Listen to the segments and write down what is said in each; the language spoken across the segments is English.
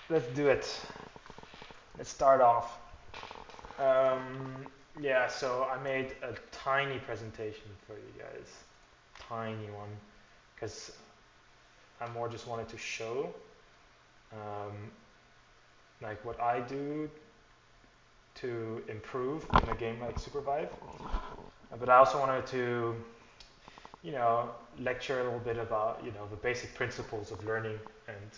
let's do it. Let's start off. Yeah, so I made a tiny presentation for you guys. Tiny one. Because I more just wanted to show um, like what I do to improve in a game like Supervive. But I also wanted to, lecture a little bit about, the basic principles of learning and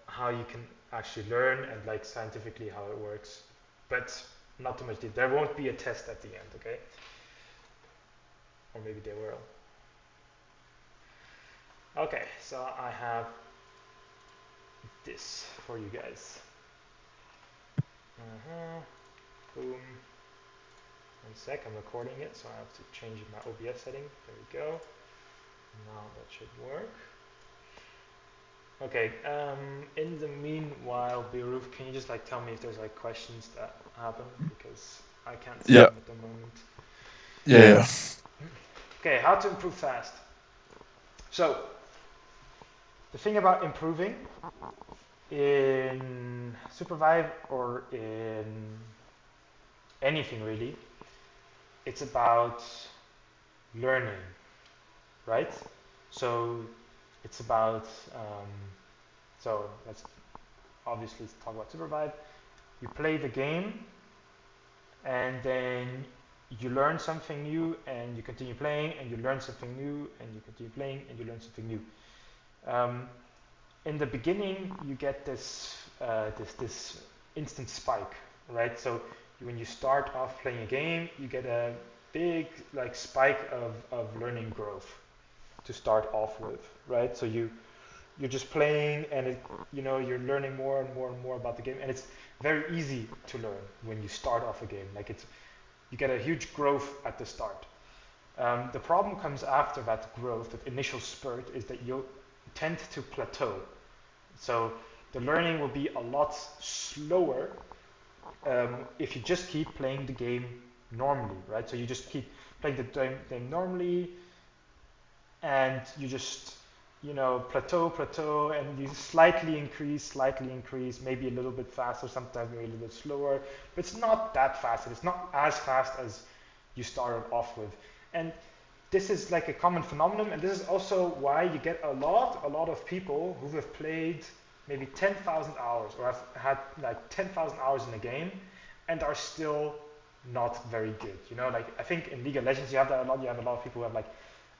how you can actually learn and like scientifically how it works. But not too much deep. There won't be a test at the end, okay? Or maybe there will. Okay, so I have this for you guys. Boom. One sec, I'm recording it, so I have to change my OBS setting. There we go. Now that should work. Okay, in the meanwhile, Biruf, can you just like tell me if there's like questions that happen? Because I can't see Yeah, them at the moment. yeah. Okay, how to improve fast. So, the thing about improving in Supervive or in anything really, it's about learning, right? So, it's about, so let's obviously talk about Supervive. You play the game and then you learn something new and you continue playing and you learn something new and you continue playing and you learn something new. Um, in the beginning, you get this instant spike, right? So when you start off playing a game, you get a big like spike of learning growth to start off with, right? So you're just playing and you're learning more and more and more about the game, and it's very easy to learn when you start off a game. Like you get a huge growth at the start. The problem comes after that growth, that initial spurt, is that you'll tend to plateau. So the learning will be a lot slower if you just keep playing the game normally, right? So you just keep playing the game normally, and you just plateau, and you slightly increase, maybe a little bit faster, sometimes maybe a little bit slower, but it's not that fast. It's not as fast as you started off with, and this is like a common phenomenon, and this is also why you get a lot of people who have played maybe 10,000 hours or have had like 10,000 hours in a game and are still not very good. Like I think in League of Legends you have that a lot. You have a lot of people who have like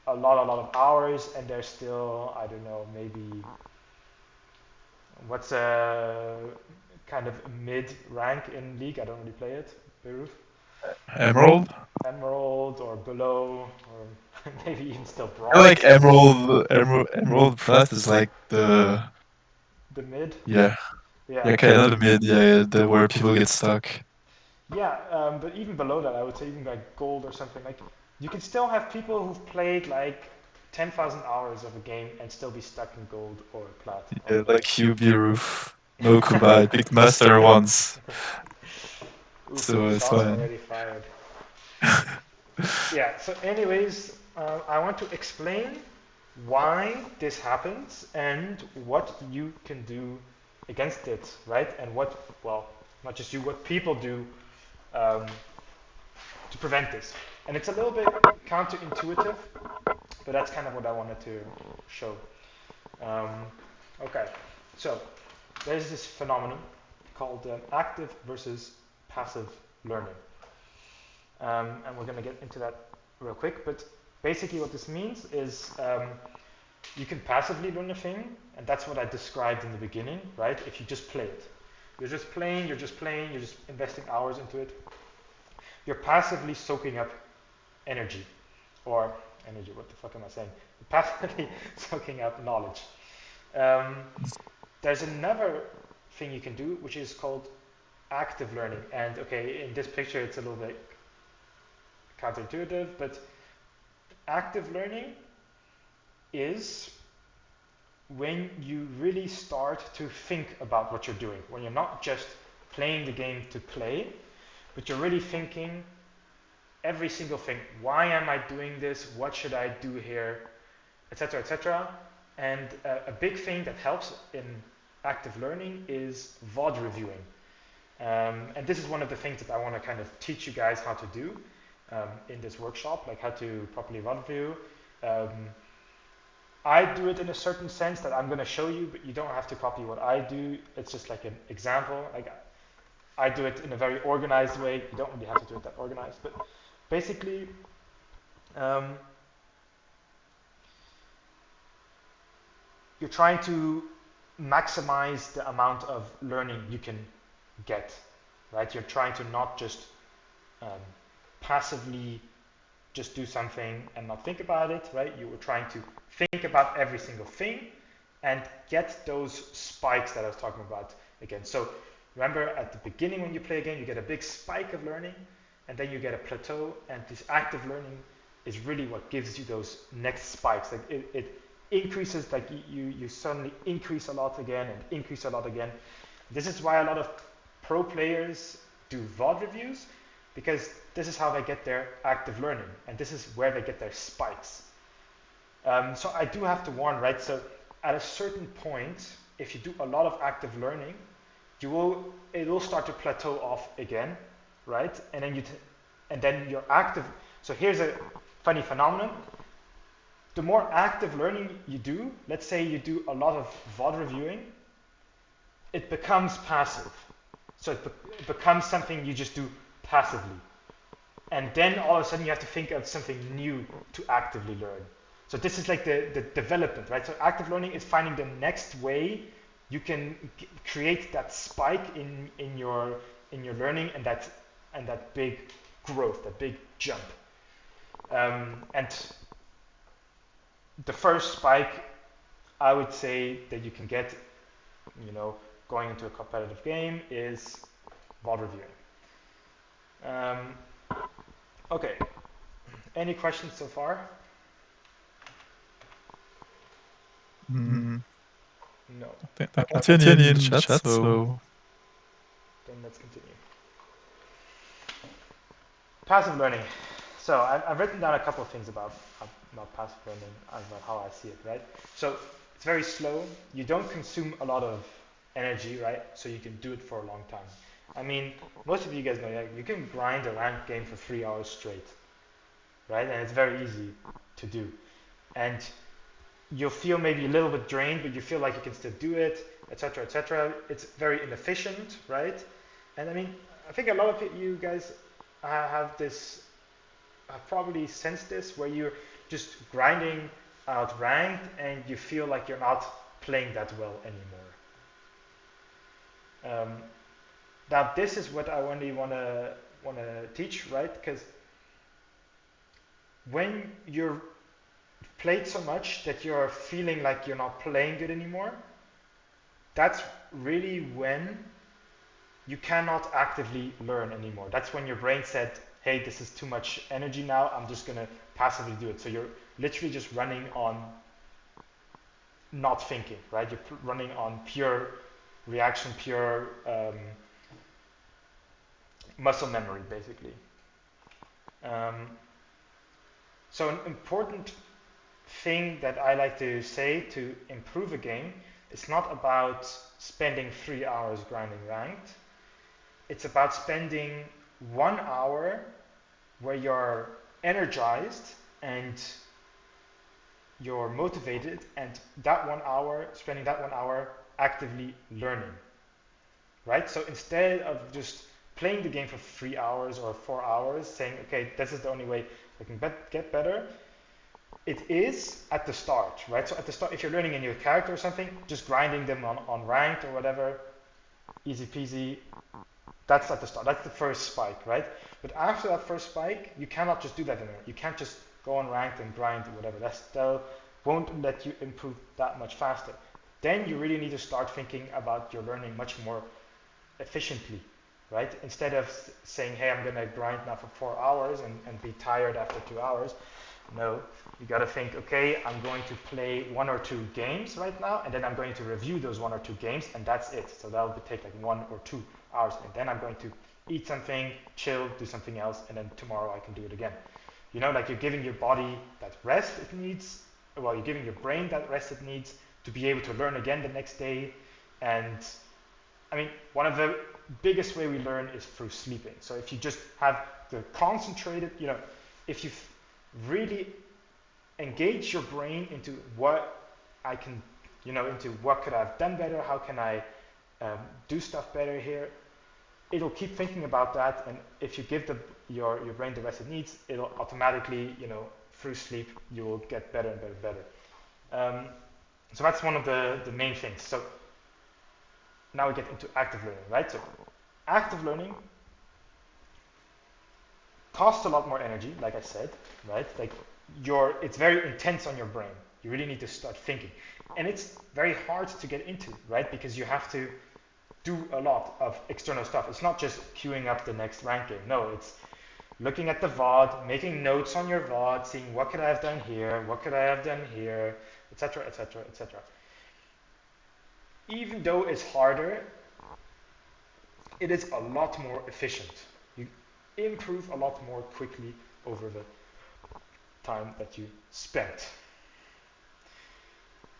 a lot of hours and they're still, I don't know, maybe what's a kind of mid rank in League. I don't really play it. Beirut? Emerald? Emerald or below, or maybe even still I like bronze. Emerald Plus is like The mid. yeah, Yeah. yeah, okay, not the mid, yeah, the where people get stuck. Yeah, but even below that, I would say even like gold or something. Like you can still have people who've played like 10,000 hours of a game and still be stuck in gold or plat or Yeah, like whatever. UB Roof. No Kubai, picked master once, Oof, so it's shots fine. already fired. Yeah, so anyways, I want to explain why this happens and what you can do against it, right? And well, not just you, what people do um, to prevent this. And it's a little bit counterintuitive, but that's kind of what I wanted to show. Um, okay, so there's this phenomenon called active versus passive learning. And we're going to get into that real quick, but basically what this means is you can passively learn a thing, and that's what I described in the beginning, right? If you just play it. You're just investing hours into it. You're passively soaking up energy, or energy, what the fuck am I saying? You're passively soaking up knowledge. Um, there's another thing you can do, which is called active learning. And okay, in this picture, it's a little bit counterintuitive, but active learning is when you really start to think about what you're doing, when you're not just playing the game to play, but you're really thinking every single thing. Why am I doing this? What should I do here? Etc. etc. And a big thing that helps in active learning is VOD reviewing. And this is one of the things that I want to kind of teach you guys how to do in this workshop, like how to properly VOD review. Um, I do it in a certain sense that I'm going to show you, but you don't have to copy what I do. It's just like an example. Like I do it in a very organized way. You don't really have to do it that organized, but basically, um, you're trying to maximize the amount of learning you can get, right? You're trying to not just um, passively just do something and not think about it, right? You were trying to think about every single thing and get those spikes that I was talking about again. So remember at the beginning when you play a game, you get a big spike of learning and then you get a plateau, and this active learning is really what gives you those next spikes. Like it increases, like you suddenly increase a lot again and increase a lot again. This is why a lot of pro players do VOD reviews, because this is how they get their active learning, and this is where they get their spikes. So I do have to warn, right? So at a certain point, if you do a lot of active learning, it will start to plateau off again, right? And then and then you're active. So here's a funny phenomenon. The more active learning you do, let's say you do a lot of VOD reviewing, it becomes passive. So it becomes something you just do passively. And then all of a sudden you have to think of something new to actively learn. So this is like the development, right? So active learning is finding the next way you can create that spike in your learning, and that big growth, that big jump. And the first spike I would say that you can get, going into a competitive game is VOD reviewing. Okay, any questions so far? Mm, No. I can't see any in the chat, so Then let's continue. Passive learning. So I've written down a couple of things about passive learning, about how I see it, right? So it's very slow. You don't consume a lot of energy, right? So you can do it for a long time. I mean, most of you guys know that you can grind a ranked game for 3 hours straight, right? And it's very easy to do. And you'll feel maybe a little bit drained, but you feel like you can still do it, etc., etc. It's very inefficient, right? And I mean, I think a lot of you guys have this, have probably sensed this, where you're just grinding out ranked and you feel like you're not playing that well anymore. Now this is what I really want to teach, right? Because when you're played so much that you're feeling like you're not playing good anymore, that's really when you cannot actively learn anymore. That's when your brain said, hey, this is too much energy now, I'm just going to passively do it. So you're literally just running on not thinking, right? You're running on pure reaction, pure muscle memory, basically. So an important thing that I like to say to improve a game, it's not about spending 3 hours grinding ranked. It's about spending 1 hour where you're energized and you're motivated, and spending that 1 hour actively learning, right? So instead of just playing the game for 3 hours or 4 hours, saying, okay, this is the only way I can get better, it is at the start, right? So at the start, if you're learning a new character or something, just grinding them on ranked or whatever, easy peasy, that's at the start. That's the first spike, right? But after that first spike, you cannot just do that anymore. You can't just go on ranked and grind or whatever. That still won't let you improve that much faster. Then you really need to start thinking about your learning much more efficiently, right? Instead of saying, hey, I'm going to grind now for 4 hours and be tired after 2 hours. No, you got to think, okay, I'm going to play 1 or 2 games right now, and then I'm going to review those 1 or 2 games, and that's it. So that'll take like 1 or 2 hours, and then I'm going to eat something, chill, do something else, and then tomorrow I can do it again. Like you're giving your body that rest it needs, well, you're giving your brain that rest it needs to be able to learn again the next day. And I mean, one of the biggest way we learn is through sleeping. So if you just have the concentrated, if you really engage your brain into what I can, into what could I have done better, how can I do stuff better here, it'll keep thinking about that. And if you give your brain the rest it needs, it'll automatically, through sleep, you will get better and better and better. So that's one of the main things. So now we get into active learning, right? So active learning costs a lot more energy, like I said, right? Like it's very intense on your brain. You really need to start thinking. And it's very hard to get into, right? Because you have to do a lot of external stuff. It's not just queuing up the next ranking. No, it's looking at the VOD, making notes on your VOD, seeing what could I have done here, what could I have done here, etc., etc., etc. Even though it's harder, it is a lot more efficient. You improve a lot more quickly over the time that you spent.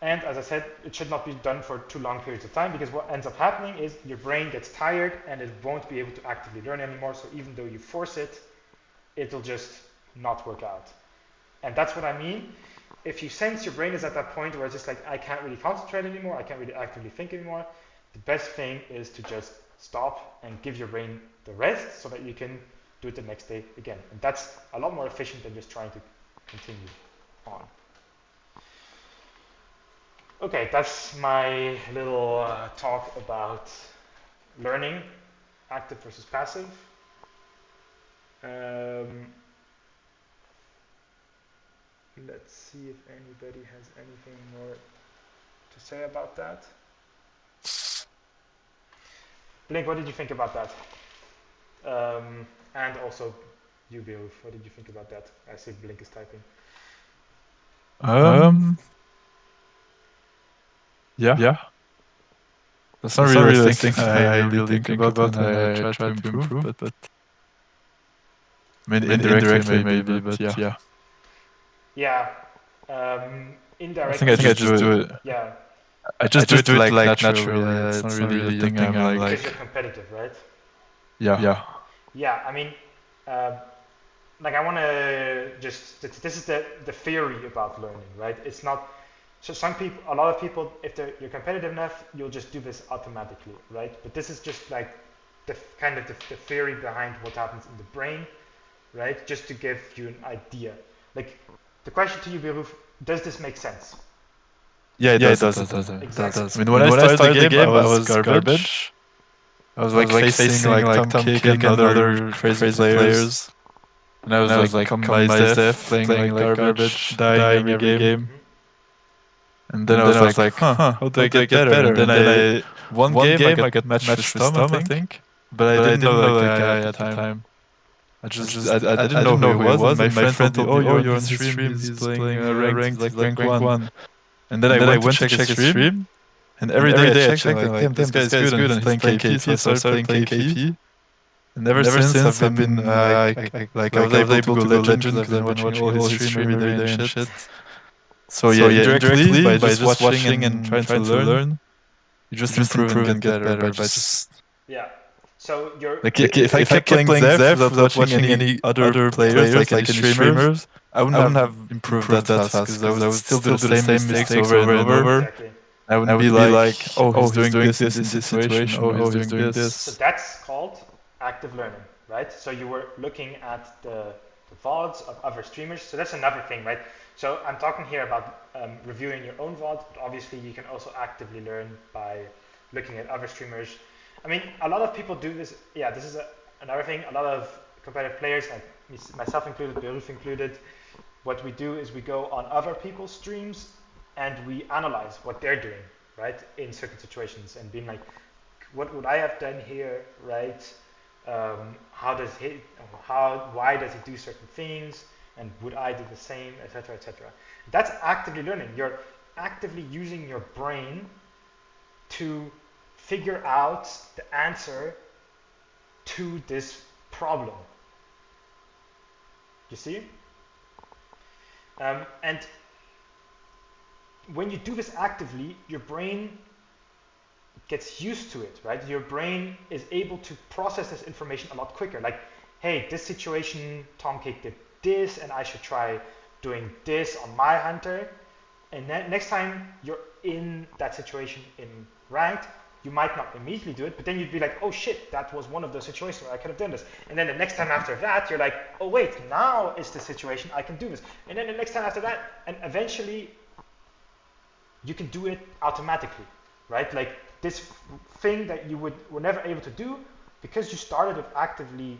And as I said, it should not be done for too long periods of time, because what ends up happening is your brain gets tired and it won't be able to actively learn anymore. So even though you force it, it'll just not work out. And that's what I mean. If you sense your brain is at that point where it's just like, I can't really concentrate anymore, I can't really actively think anymore, the best thing is to just stop and give your brain the rest so that you can do it the next day again. And that's a lot more efficient than just trying to continue on. Okay, that's my little talk about learning, active versus passive. Let's see if anybody has anything more to say about that. Blink, what did you think about that? And also, you, Beowulf, what did you think about that? I see Blink is typing. Um, yeah. That's not really a thing I really think about when I try to improve, but I mean indirectly maybe, but yeah. Yeah. I Indirectly. think I just do it. Yeah. I just do it like naturally. It's not really a thing I'm Because you're like. competitive, right? Yeah. Yeah, I mean, uh, like I want to just, this is the theory about learning, right? It's not, so some people, a lot of people, if you're competitive enough, you'll just do this automatically, right? But this is just like the kind of the theory behind what happens in the brain, right? Just to give you an idea. Like the question to you, Biruf, does this make sense? Yeah, it does. Exactly. I mean, when I started the game, I was garbage. I was like facing like Tom Cake and other crazy players. And I was like compromised F, playing like garbage, dying every game. Mhm. And then I was like, how do I get better? And then one game I got matched with Tom, I think. But I didn't know that guy at the time. I didn't know who he was. And my friend told me, oh, you're on his stream. He's playing ranked, he's like rank one. And then I went to check his stream. And every day I checked and like, damn, this guy is good and he's playing KP. So I started playing KP. And ever since I've been I was able to go legend because I've been watching all his stream every day and shit. So yeah, indirectly by just watching and trying to learn, you just improve and get better by just Yeah. So you're like if I kept playing Zeph without watching any other players, like any streamers, I wouldn't have improved that fast because I would still do the same mistakes over and over. exactly. I wouldn't be like, oh, he's doing this in this situation. Oh, he's doing So this. that's called active learning, right? So you were looking at the VODs of other streamers. So that's another thing, right? So I'm talking here about reviewing your own VOD, but obviously you can also actively learn by looking at other streamers. I mean, a lot of people do this. Yeah, this is another thing. A lot of competitive players, like myself included, Beruf included, what we do is we go on other people's streams and we analyze what they're doing, right, in certain situations, and being like, what would I have done here, right? How does he, why does he do certain things, and would I do the same, etc., etc. That's actively learning. You're actively using your brain to figure out the answer to this problem. You see? And when you do this actively, your brain gets used to it, right? Your brain is able to process this information a lot quicker. Like, hey, this situation, Tom Cake did this, and I should try doing this on my hunter. And then next time you're in that situation in ranked, you might not immediately do it, but then you'd be like, oh shit, that was one of those situations where I could have done this. And then the next time after that, you're like, oh wait, now is the situation I can do this. And then the next time after that, and eventually you can do it automatically, right? Like this thing that you were never able to do because you started with actively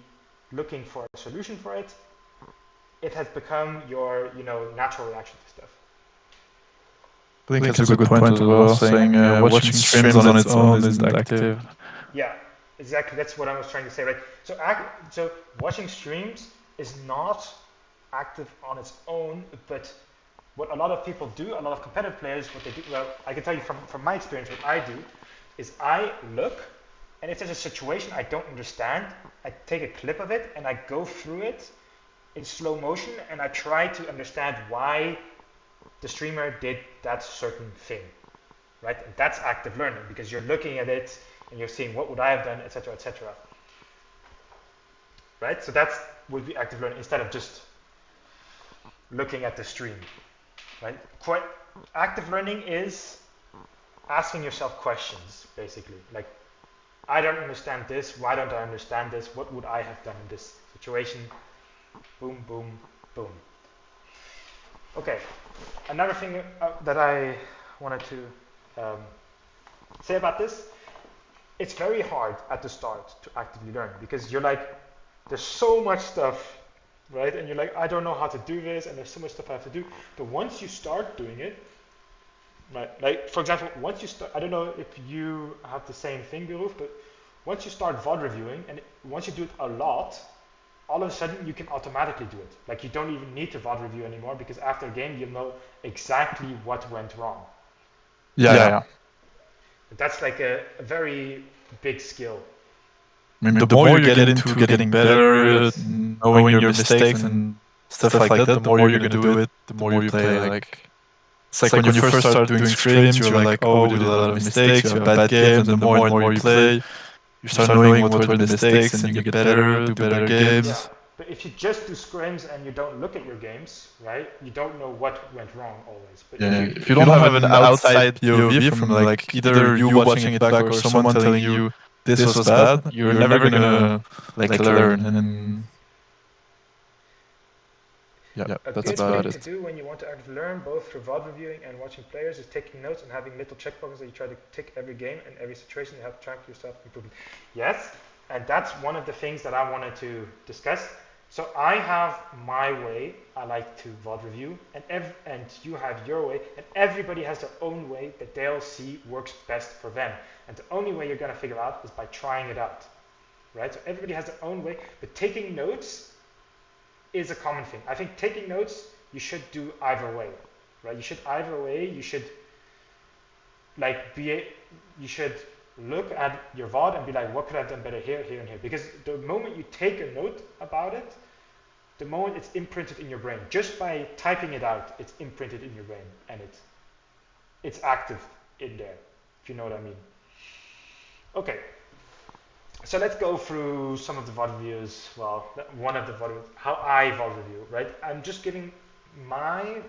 looking for a solution for it, it has become your, natural reaction to stuff. I think it's a good point as well, saying watching streams on its own isn't active. Yeah, exactly. That's what I was trying to say, right? So watching streams is not active on its own, but what a lot of people do, a lot of competitive players, what they do, well, I can tell you from my experience, what I do is I look, and if there's a situation I don't understand, I take a clip of it and I go through it in slow motion and I try to understand why the streamer did that certain thing, right? And that's active learning because you're looking at it and you're seeing what would I have done, etc., etc. Right? So that would be active learning instead of just looking at the stream, right? Active learning is asking yourself questions, basically. Like, I don't understand this. Why don't I understand this? What would I have done in this situation? Boom, boom, boom. Okay, another thing that I wanted to say about this, it's very hard at the start to actively learn because you're like, there's so much stuff, right? And you're like, I don't know how to do this, and there's so much stuff I have to do. But once you start doing it, right? Like, for example, once you start, I don't know if you have the same thing, Biruf, but once you start VOD reviewing, and once you do it a lot, all of a sudden you can automatically do it. Like you don't even need to VOD review anymore because after a game you know exactly what went wrong. Yeah. That's like a very big skill. I mean, the more you get into getting better, knowing your mistakes and stuff like that, the more you're gonna do it, the more you play. Like it's like when you first start doing streams, you're like, oh, we did a lot of mistakes, you have bad games, and the more and more you play, you start knowing what were the mistakes, and you get better, do better games. Yeah. But if you just do scrims and you don't look at your games, right, you don't know what went wrong always. But if you don't have an outside POV from like either you watching it back or someone telling you this was bad, you're never gonna like learn. And yeah, a that's good about thing it. to do when you want to actively learn, both through VOD reviewing and watching players, is taking notes and having little checkboxes that you try to tick every game and every situation. You have to track yourself improvement. Yes, and that's one of the things that I wanted to discuss. So I have my way. I like to VOD review, and you have your way, and everybody has their own way that they'll see works best for them. And the only way you're gonna figure out is by trying it out, right? So everybody has their own way, but taking notes is a common thing. I think taking notes you should do either way, right? You should either way. You should you should look at your VOD and be like, what could I have done better here, here, and here? Because the moment you take a note about it, the moment it's imprinted in your brain, just by typing it out, it's imprinted in your brain and it's active in there, if you know what I mean. Okay, so let's go through some of the VOD reviews. Well, one of the VOD reviews, how I VOD review, right? I'm just giving my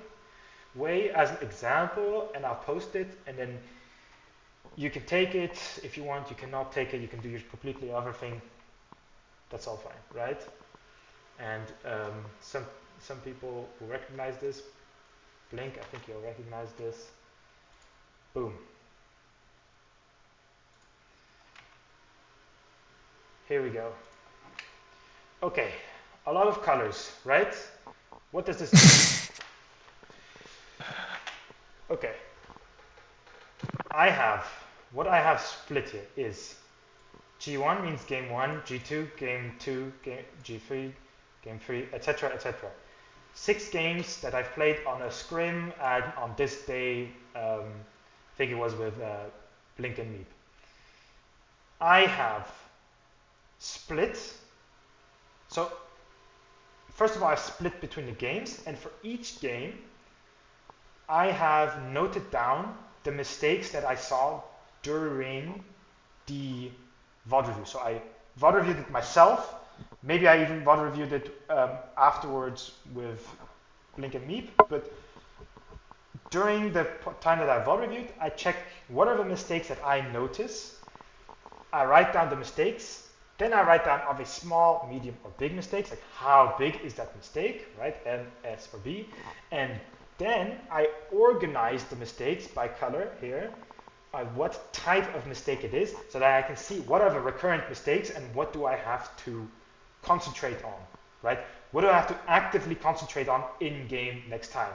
way as an example and I'll post it, and then you can take it if you want, you cannot take it, you can do your completely other thing. That's all fine, right? And some people will recognize this. Blink, I think you'll recognize this. Boom. Here we go. Okay, a lot of colors, right? What does this mean? Okay. What I have split here is G1 means game 1, G2, game 2, G3, game 3, etc., etc. 6 games that I've played on a scrim and on this day, I think it was with Blink and Meep. I have split. So, first of all, I've split between the games, and for each game, I have noted down the mistakes that I saw during the VOD review. So I VOD reviewed it myself. Maybe I even VOD reviewed it afterwards with Blink and Meep. But during the time that I VOD reviewed, I check what are the mistakes that I notice. I write down the mistakes. Then I write down, are they small, medium, or big mistakes? Like how big is that mistake, right? N, S, or B. And then I organize the mistakes by color here, what type of mistake it is, so that I can see what are the recurrent mistakes and what do I have to concentrate on, right? What do I have to actively concentrate on in-game next time?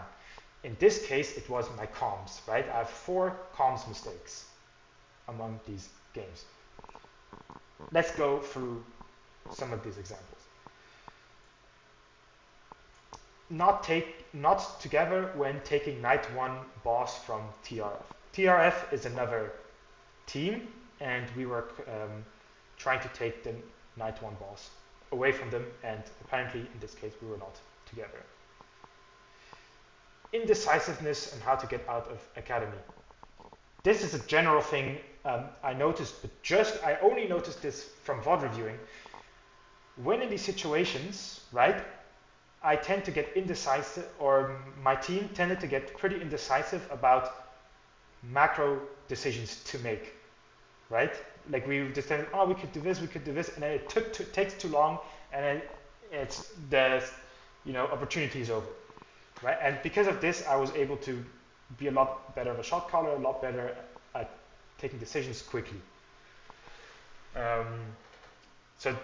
In this case, it was my comms, right? I have 4 comms mistakes among these games. Let's go through some of these examples. Not together when taking Night 1 boss from TRF. TRF is another team, and we were trying to take the Night 1 boss away from them, and apparently in this case we were not together. Indecisiveness and how to get out of academy. This is a general thing I noticed, but I only noticed this from VOD reviewing. When in these situations, right, I tend to get indecisive, or my team tended to get pretty indecisive about macro decisions to make, right? Like we just said, oh, we could do this, and then it takes too long, and then it's the opportunity is over, right? And because of this, I was able to be a lot better of a shot caller, a lot better at taking decisions quickly. So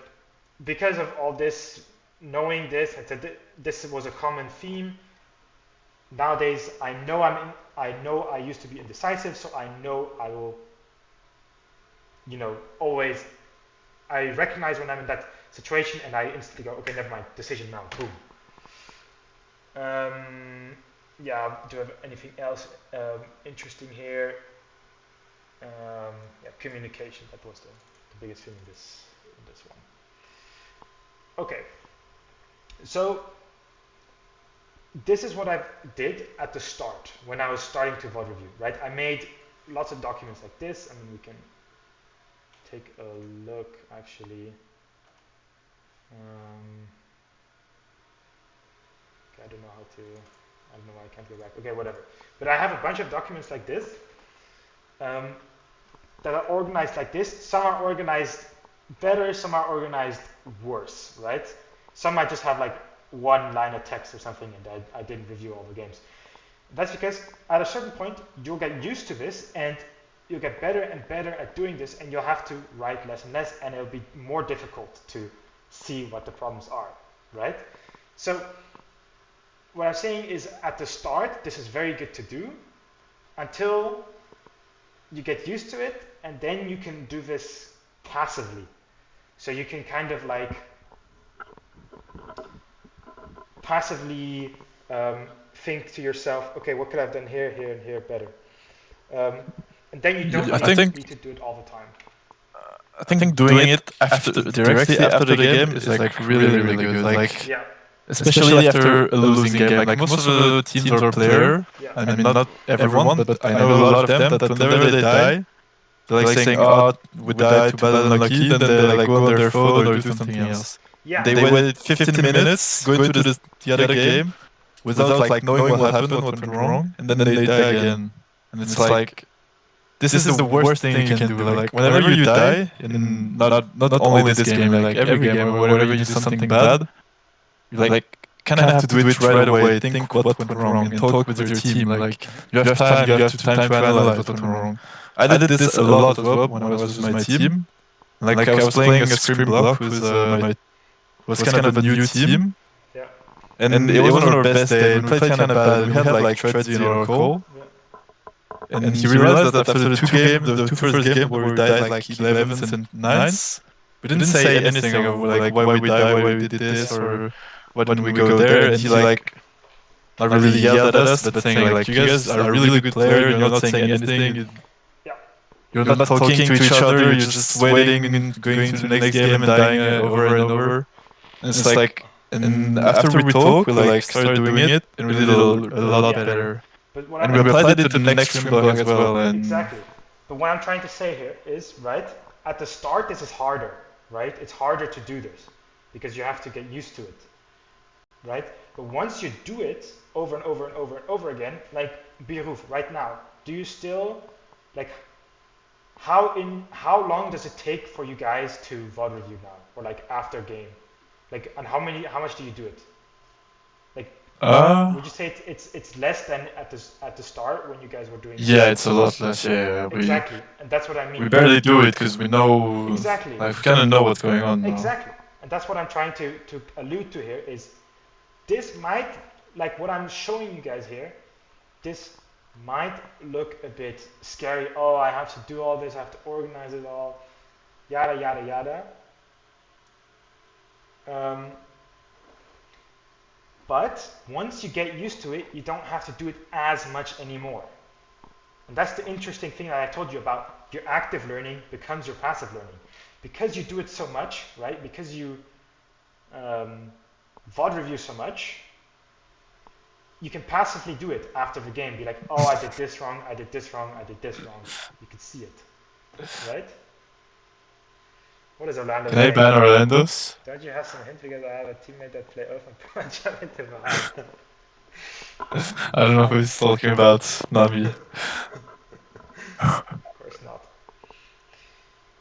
because of all this, knowing this, this was a common theme. Nowadays, I know I used to be indecisive, so I know I will, always, I recognize when I'm in that situation, and I instantly go, okay, never mind, decision now, boom. Yeah, do I have anything else interesting here? Yeah, communication, that was the biggest thing in this one. Okay, so this is what I did at the start when I was starting to VOD review, right? I made lots of documents like this. I mean, we can take a look actually. Okay, I don't know why I can't go back. Okay, whatever. But I have a bunch of documents like this that are organized like this. Some are organized better, some are organized worse, right? Some might just have like one line of text or something, and I didn't review all the games. That's because at a certain point, you'll get used to this, and you'll get better and better at doing this, and you'll have to write less and less, and it'll be more difficult to see what the problems are, right? So what I'm saying is, at the start, this is very good to do until you get used to it, and then you can do this passively. So you can kind of like passively think to yourself, okay, what could I have done here, here, and here better? And then you don't need to do it all the time. I think doing it directly after the game is like really, really good. Like, yeah. Especially after a losing game. Like most of the teams or player, I mean, not everyone, but I know a lot of them that whenever they die, they're like saying, oh, we died, too bad, unlucky, then they like go on their phone or do something else. Yeah. They waited 15 minutes, go into the other game without like knowing what happened, what went wrong, and then they die again. And it's like, this is the worst thing you can do. Like whenever you die, in not only this game, like every game, or whenever you do something bad, you like kind of have to do it right away. Think what went wrong and talk with your team. Like you have time to analyze what went wrong. I did this a lot as well when I was with my team. Like I was playing a Scream Block with was kind of a new team. Yeah. And it wasn't our best day. We played kind of bad. We had like Treadsy in our call. And he realized that after the two first games where we died like 11s and 9s, we didn't say anything of like why we died, why we did this, or when we go there. And he like not really yelled at us, but saying like, you guys are a really good player, you're not saying anything. You're not talking to each other, you're just waiting and going to the next game and dying over and over. And it's like, and after we talk, we like started doing it, and we did a lot better. But and we applied it to the next Scream Block as well. And exactly. But what I'm trying to say here is, right, at the start, this is harder, right? It's harder to do this because you have to get used to it, right? But once you do it over and over and over and over again, like Biruf right now, do you still like how long does it take for you guys to VOD review now, or like after game, like and how much do you do it? Like, Uh, would you say it's less than at the start when you guys were doing yeah, it? it's a lot less. Yeah, Exactly, and that's what I mean. we barely do it because we know, Exactly, like, we kind of know what's going on now. exactly, and that's what I'm trying to allude to here is this might like what I'm showing you guys here. This might look a bit scary. Oh, I have to do all this. I have to organize it all. Yada yada yada. Um, but once you get used to it, you don't have to do it as much anymore. And that's the interesting thing that I told you about. Your active learning becomes your passive learning. Because you do it so much, right? Because you VOD review so much, you can passively do it after the game. Be like, oh, I did this wrong, I did this wrong, I did this wrong. You can see it, right? What is Orlando Can I saying? ban Orlando's? Don't you have some hint because I have a teammate that play off and punch him into the head? I don't know who he's talking about, not me. Of course not.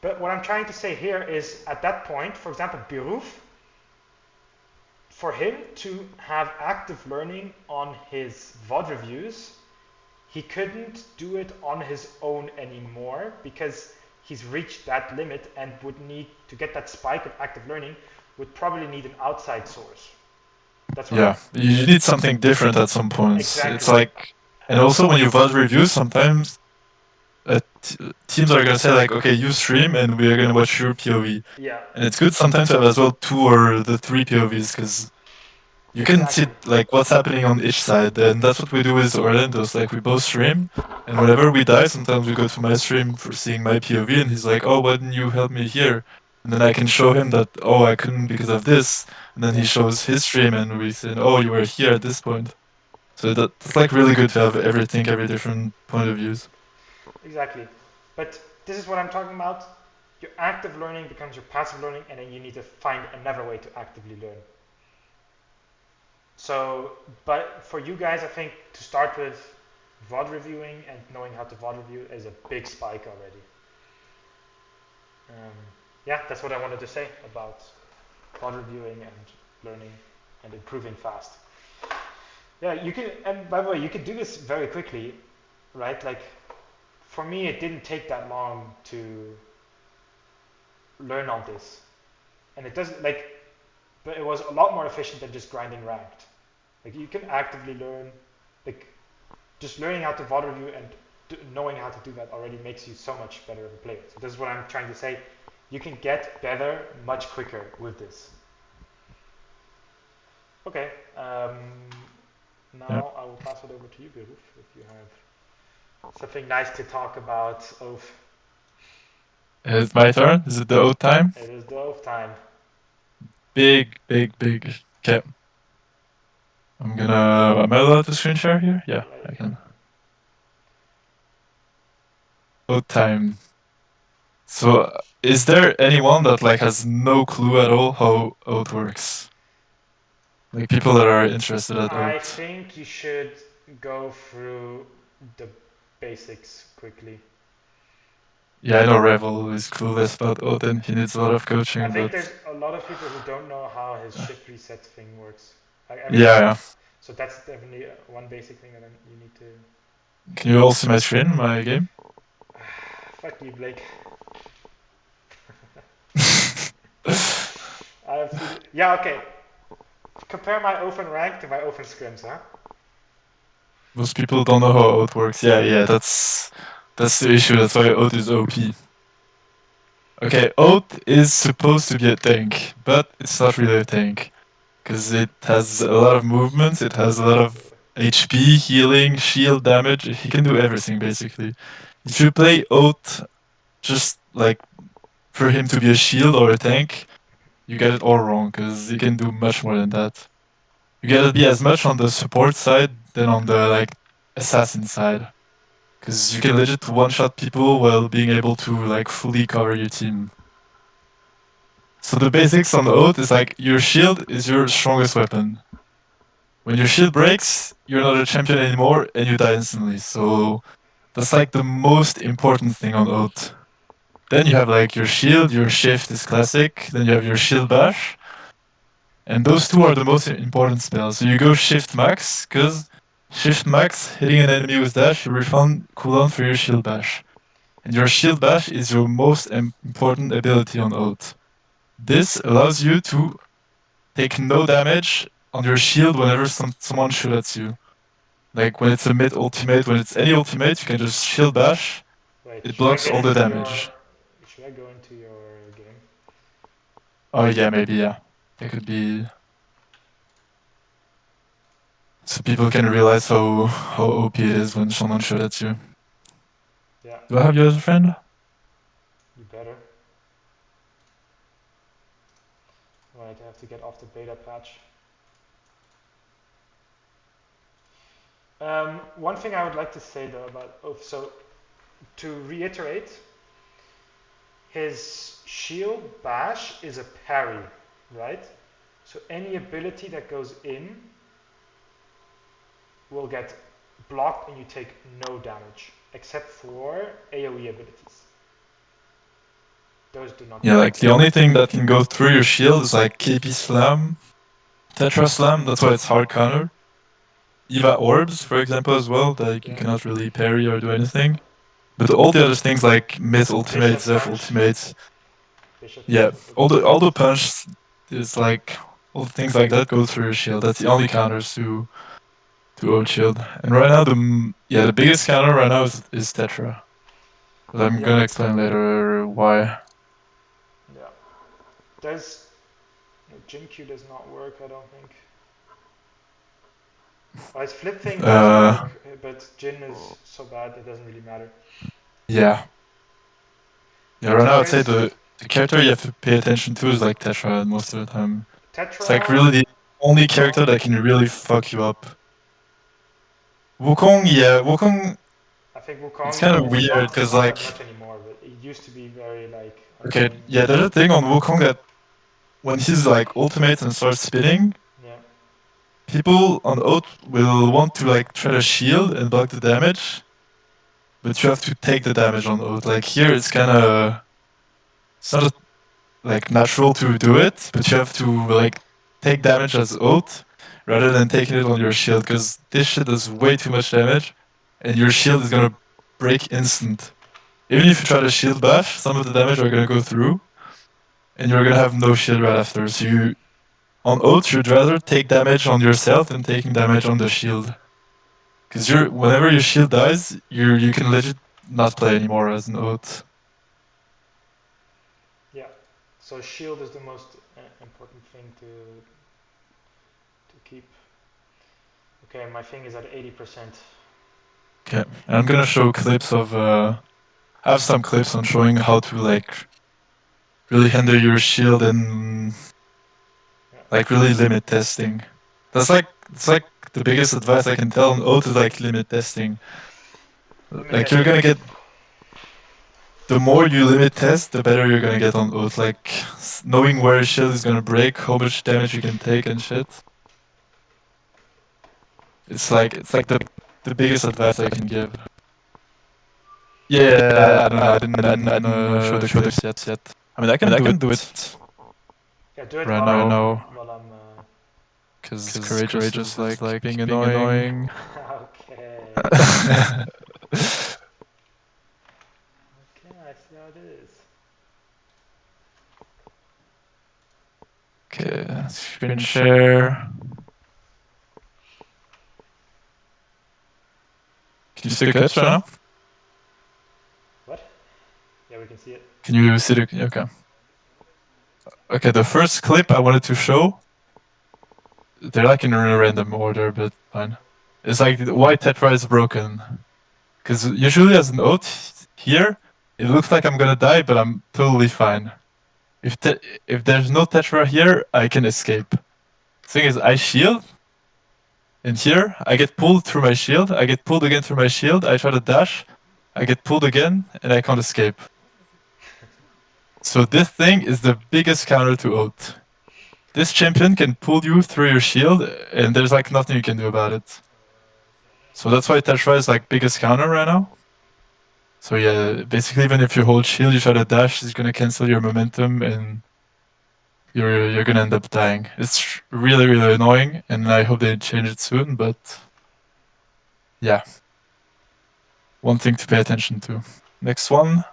But what I'm trying to say here is at that point, for example, Biruf, for him to have active learning on his VOD reviews, he couldn't do it on his own anymore because he's reached that limit and would need to get that spike of active learning would probably need an outside source. That's what Yeah, you need something different at some points. Exactly. It's like, and also when you VOD reviews, sometimes teams are gonna say like, okay, you stream and we are gonna watch your POV. Yeah. And it's good sometimes to have as well 2 or 3 POVs because you can see like what's happening on each side, and that's what we do with Orlando's. Like we both stream, and whenever we die, sometimes we go to my stream for seeing my POV, and he's like, "Oh, why didn't you help me here?" And then I can show him that, "Oh, I couldn't because of this," and then he shows his stream, and we say, "Oh, you were here at this point." So that's like really good to have everything, every different point of views. Exactly. But this is what I'm talking about. Your active learning becomes your passive learning, and then you need to find another way to actively learn. So, but for you guys, I think to start with, VOD reviewing and knowing how to VOD review is a big spike already. Um, yeah, that's what I wanted to say about VOD reviewing and learning and improving fast. Yeah, you can, and by the way, you can do this very quickly, right? Like, for me, it didn't take that long to learn all this. And it doesn't, like, but it was a lot more efficient than just grinding ranked. Like, you can actively learn, like, just learning how to VOD review and knowing how to do that already makes you so much better of a player. So this is what I'm trying to say. You can get better much quicker with this. Okay. Now Yeah. I will pass it over to you, Biruf, if you have something nice to talk about Oath. It's my turn. Is it the oath time? It is the Oath time. Big, big, big. Okay. Am I allowed to screen share here? Yeah, I can. Oath time. So, is there anyone that like has no clue at all how oath works? Like people that are interested at I oath. think you should go through the basics quickly. Yeah, I know Revel is clueless about oath and he needs a lot of coaching, I think but there's a lot of people who don't know how his shift reset thing works. Like yeah, yeah. So that's definitely one basic thing that you need to. Can you all see my screen, my game? Fuck you, Blake. I have seen. Yeah, okay. Compare my open rank to my open scrims, huh? Most people don't know how oath works. Yeah, yeah, that's the issue. That's why oath is OP. Okay, oath is supposed to be a tank, but it's not really a tank because it has a lot of movements. It has a lot of HP, healing, shield damage. He can do everything basically. If you play oath just like for him to be a shield or a tank, you get it all wrong because he can do much more than that. You gotta be as much on the support side than on the like assassin side. because you can legit one-shot people while being able to like fully cover your team. So the basics on Oath is like your shield is your strongest weapon. When your shield breaks, you're not a champion anymore and you die instantly. So that's like the most important thing on Oath. Then you have like your shield, your shift is classic, then you have your shield bash. And those two are the most important spells. So you go shift max, because shift max, hitting an enemy with dash, you refund cooldown for your shield bash. And your shield bash is your most important ability on Oath. This allows you to take no damage on your shield whenever someone shoots at you. Like when it's a mid ultimate, when it's any ultimate, you can just shield bash. Wait, It should I blocks get all the into your? damage. Should I go into your game? Oh yeah, maybe yeah. It could be so people can realize how OP it is when someone shoots at you. Yeah, Do I have you as a friend? you better. Right, I have to get off the beta patch. One thing I would like to say though about Oath, so to reiterate, his shield bash is a parry, right? So any ability that goes in will get blocked and you take no damage, except for AoE abilities. Those do not. Yeah, like the only thing that can go through your shield is like KP Slam, Tetra Slam, that's why it's hard counter. Eva Orbs, for example, as well, like you cannot really parry or do anything. But all the other things like Myth Ultimate, Zeph Ultimate, yeah, all the punch is like all the things like that go through your shield. That's the only counters to old shield. And right now the biggest counter right now is Tetra. But I'm gonna explain later why. Yeah. There's Jin Q does not work, I don't think. Well, his flip thing does work, but Jin is so bad it doesn't really matter. Yeah. Yeah, right now I'd say the character you have to pay attention to is like Tetra most of the time. Tetra. It's like really the only character that can really fuck you up. Wukong, yeah, Wukong. I think Wukong. It's kind of weird because like. Not that much anymore, but it used to be very like. Okay, yeah, there's a thing on Wukong that when he's like ultimates and starts spinning, yeah. people on Oath will want to like try to shield and block the damage, but you have to take the damage on Oath. Like here, it's kind of it's not like natural to do it, but you have to like take damage as Oath rather than taking it on your shield because this shit does way too much damage, and your shield is gonna break instant. Even if you try to shield bash, some of the damage are gonna go through, and you're gonna have no shield right after. So you on Oath, you'd rather take damage on yourself than taking damage on the shield. Because whenever your shield dies, you can legit not play anymore as an Oath. Yeah. So shield is the most important thing to keep. Okay, my thing is at 80%. Okay, and I'm gonna show clips of. I have some clips on showing how to like really handle your shield and like really limit testing. That's like it's like the biggest advice I can tell on Oath is like limit testing. Like you're gonna get the more you limit test, the better you're gonna get on Oath. Like knowing where your shield is gonna break, how much damage you can take and shit. It's like the biggest advice I can give. Yeah, I don't know. I didn't show the clips yet. I mean, I can do it. Yeah, do it right while now. While I'm. Because courageous is like being annoying. Okay. Okay, I see how it is. Okay, screen share. Can you see the clips right now? What? Yeah, we can see it. Can you see the? Okay. Okay, the first clip I wanted to show. They're like in a random order, but fine. It's like why Tetra is broken. Because usually as an Oath here, it looks like I'm gonna die, but I'm totally fine. If there's no Tetra here, I can escape. Thing is, I shield, And here, I get pulled through my shield, I get pulled again through my shield, I try to dash, I get pulled again, and I can't escape. So this thing is the biggest counter to Oath. This champion can pull you through your shield, and there's like nothing you can do about it. So that's why Tetra is like biggest counter right now. So yeah, basically even if you hold shield, you try to dash, it's gonna cancel your momentum, and you're gonna end up dying. It's really, really annoying, and I hope they change it soon, but yeah. One thing to pay attention to. Next one.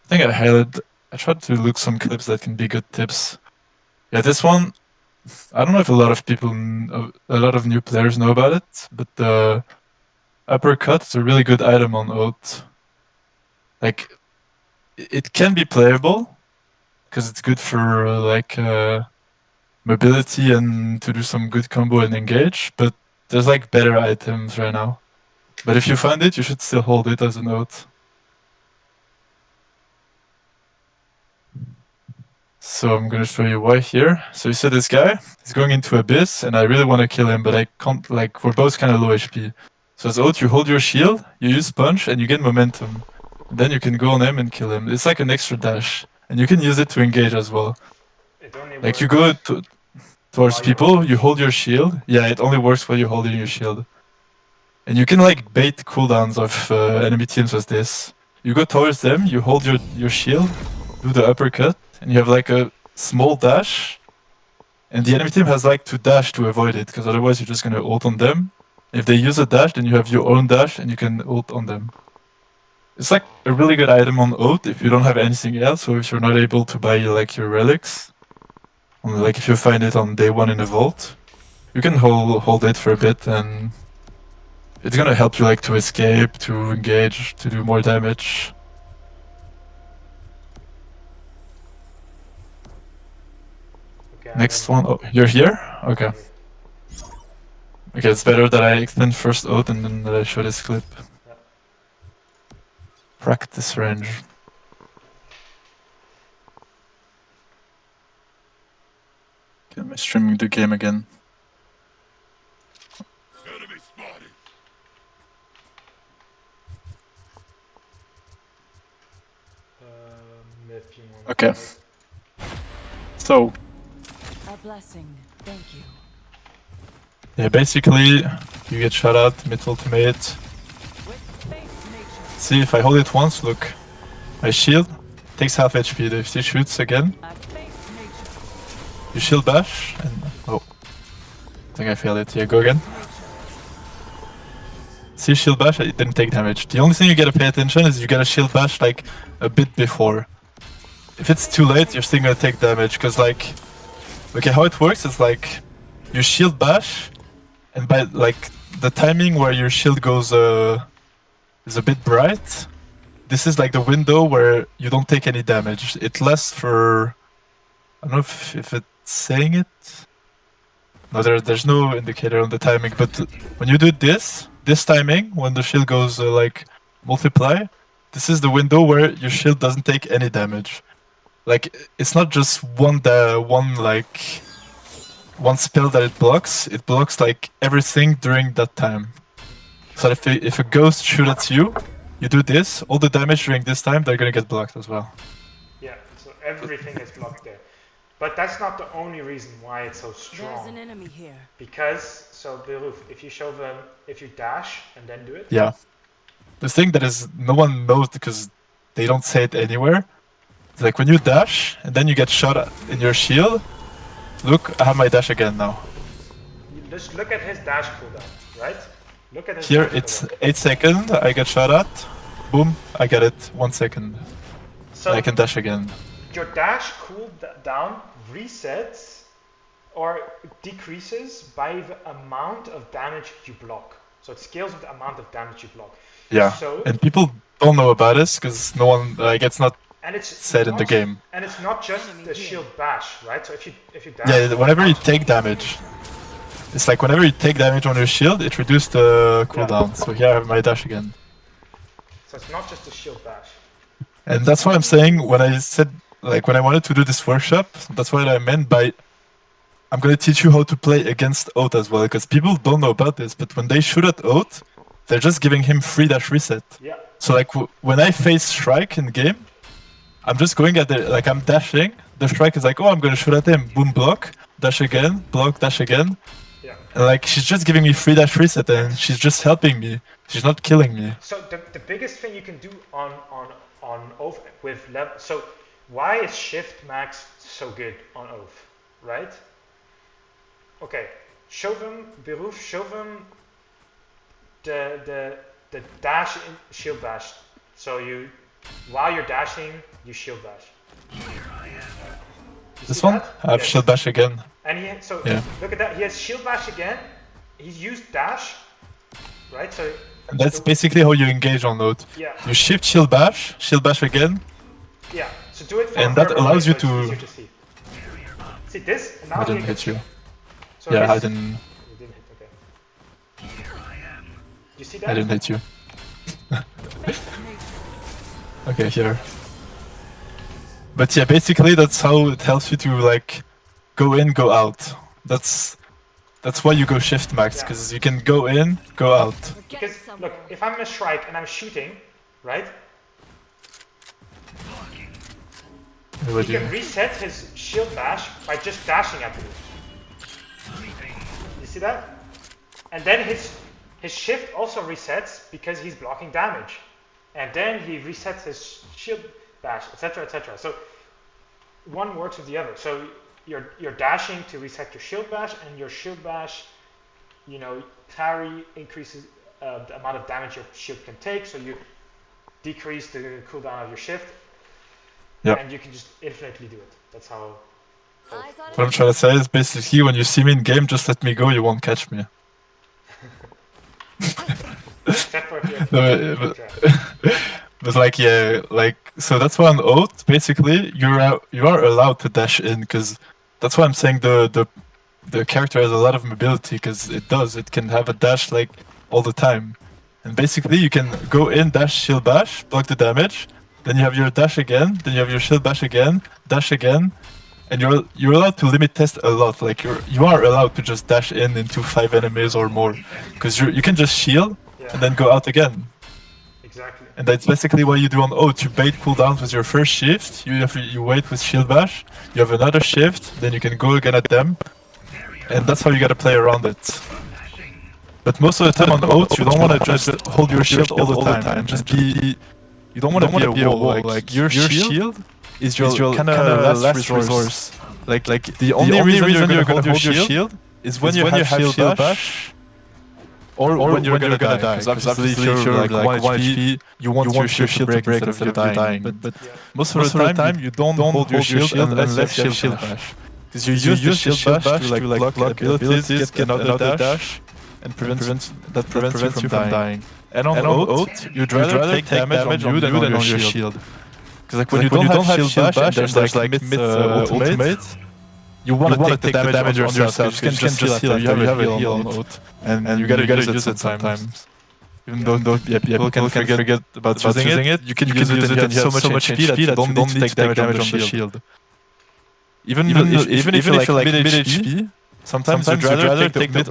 I think I tried to look some clips that can be good tips. Yeah, this one, I don't know if a lot of people, a lot of new players know about it, but the uppercut is a really good item on Oath. Like, it can be playable, because it's good for mobility and to do some good combo and engage, but there's like better items right now. But if you find it, you should still hold it as a Oath. So I'm gonna show you why here. So you see this guy, he's going into Abyss, and I really want to kill him, but I can't, like, we're both kind of low HP. So as Oath, you hold your shield, you use punch, and you get momentum. And then you can go on him and kill him. It's like an extra dash, and you can use it to engage as well. It only Like, you works go towards while you're people, holding you your hold your shield. Yeah, it only works while you're holding your shield. And you can like bait cooldowns of enemy teams with this. You go towards them, you hold your shield, do the uppercut, and you have like a small dash. And the enemy team has like to dash to avoid it, because otherwise you're just gonna ult on them. If they use a dash, then you have your own dash and you can ult on them. It's like a really good item on Oath if you don't have anything else, or if you're not able to buy like your relics. Like if you find it on day one in a vault, you can hold it for a bit, and it's gonna help you like to escape, to engage, to do more damage. Okay, Next one, oh, you're here? Okay. Okay, it's better that I extend first Oath and then that I show this clip. Yeah. Practice range. Okay, am I streaming the game again? If you want Okay. So, A blessing. Thank you. yeah, basically, you get shot at mid-ultimate. See, if I hold it once, look. My shield takes half HP. If he shoots again, you shield bash, and oh. I think I failed it. Yeah, go again. See, shield bash, it didn't take damage. The only thing you gotta pay attention is you gotta shield bash like a bit before. If it's too late, you're still gonna take damage, because like, okay, how it works is like, you shield bash, and by like the timing where your shield goes is a bit bright, this is like the window where you don't take any damage. It lasts for, I don't know if it's saying it. No, there's no indicator on the timing, but when you do this timing, when the shield goes like multiply, this is the window where your shield doesn't take any damage. Like, it's not just one spell that it blocks like everything during that time. So if a ghost shoots at you, you do this, all the damage during this time, they're gonna get blocked as well. Yeah, so everything is blocked there. But that's not the only reason why it's so strong. There's an enemy here. Because, so Beruf, if you dash and then do it. Yeah. The thing that is no one knows because they don't say it anywhere. It's like when you dash and then you get shot in your shield. Look, I have my dash again now. You just look at his dash cooldown, right? Look at his Here dash it's cooldown. 8 seconds, I get shot at. Boom, I get it. 1 second. So I can dash again. your dash cooldown resets or decreases by the amount of damage you block. So it scales with the amount of damage you block. Yeah, So, and people don't know about this because no one, like, it's not and it's said in the game. And it's not just the shield bash, right? So if you dash, Yeah, whenever you take damage, it's like whenever you take damage on your shield, it reduces the cooldown. So here I have my dash again. So it's not just the shield bash. And that's why I'm saying when I said, like, when I wanted to do this workshop, that's what I meant by I'm gonna teach you how to play against Oath as well, because people don't know about this, but when they shoot at Oath, they're just giving him free dash reset. Yeah. So like when I face Strike in game, I'm just going at the like I'm dashing. The Strike is like, oh, I'm gonna shoot at him. Boom, block, dash again, block, dash again. Yeah. And like she's just giving me free dash reset, and she's just helping me. She's not killing me. So the biggest thing you can do on Oath with level. So why is Shift Max so good on Oath, right? Okay, show them Beruf, show them the dash in shield bash. So you while you're dashing, you shield bash. You This see one, that? I have Yes. shield bash again. And so Yeah. look at that. He has shield bash again. He's used dash, right? So And that's basically how you engage on Oath. yeah, You shift shield bash again, yeah. So do it. For and that for allows you so it's to. easier to see. See this? And now I didn't he hit gets- you. So Yeah, this- I didn't. You didn't hit. Okay. You see that? I didn't hit you. Okay, here. But yeah, basically that's how it helps you to like go in, go out. That's why you go shift max, Yeah. because you can go in, go out. We're getting Because somewhere. look, if I'm a strike and I'm shooting, right? What He do can you? reset his shield bash by just dashing at you. You see that? And then his shift also resets because he's blocking damage. And then he resets his shield bash, etc., etc. So one works with the other. So you're dashing to reset your shield bash, and your shield bash, you know, parry increases the amount of damage your shield can take. So you decrease the cooldown of your shift, Yeah. and you can just infinitely do it. That's how. Eyes on What I'm trying to say is basically when you see me in game, just let me go, you won't catch me. Except for if you're No, but like yeah, like so that's why on Oath basically you are allowed to dash in, because that's why I'm saying the character has a lot of mobility, because it can have a dash like all the time, and basically you can go in, dash, shield bash, block the damage, then you have your dash again, then you have your shield bash again, dash again, and you're allowed to limit test a lot. Like you are allowed to just dash in into 5 enemies or more, because you can just shield Yeah, and then go out again. exactly. And that's basically what you do on Oath. You bait cooldowns with your first shift, you wait with shield bash, you have another shift, then you can go again at them, and that's how you gotta play around it. But most of the time on Oath, you don't want to just hold your shield all the time and just be. You don't want to be a wall. Like your shield is your kind of last resource. Like the only reason you're gonna hold your shield is when you have shield bash. Or when you're gonna die, because obviously if you're like 1 HP, you want your shield to break instead of you dying. But Yeah. most of the time you don't hold your shield unless you have shield bash. Because you use the shield bash to like block abilities, get another dash, and prevents you from dying. And on Oath, you'd rather take damage on you than on your shield. Because like when you don't have shield bash and there's like mid ultimate, you want to take the damage on yourself. You can just heal. You have a heal on Oath, and you gotta use it sometimes. Even though people can forget about using it, you can use it and you have so much HP that you don't need to take damage on the shield. Even if you're like mid HP, sometimes you'd rather take the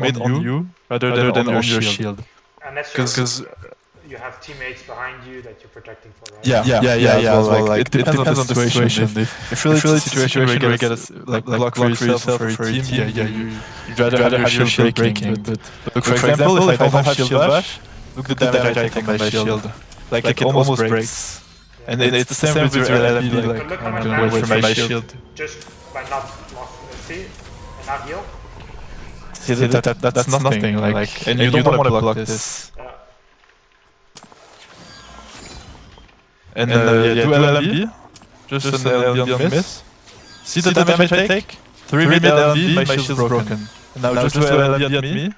mid on you rather than on your shield. Unless Because you have teammates behind you that you're protecting for, right? yeah. Well, like it depends on the situation. If really it's a situation where you get a like block for yourself or for your team, you'd rather have your shield breaking. But for example, if I don't have shield bash, look the damage I take on my shield. Like it almost breaks. And it's the same with your LMB. Like Look how much I'm gonna wait for my shield. Just by not blocking, see, and not heal. See, that's nothing. Like and you don't want to block this. Yeah. And do LMB. Just an LMB on miss. See the damage I take? 3 mid LMB, my shield's broken. And now just do LMB at me.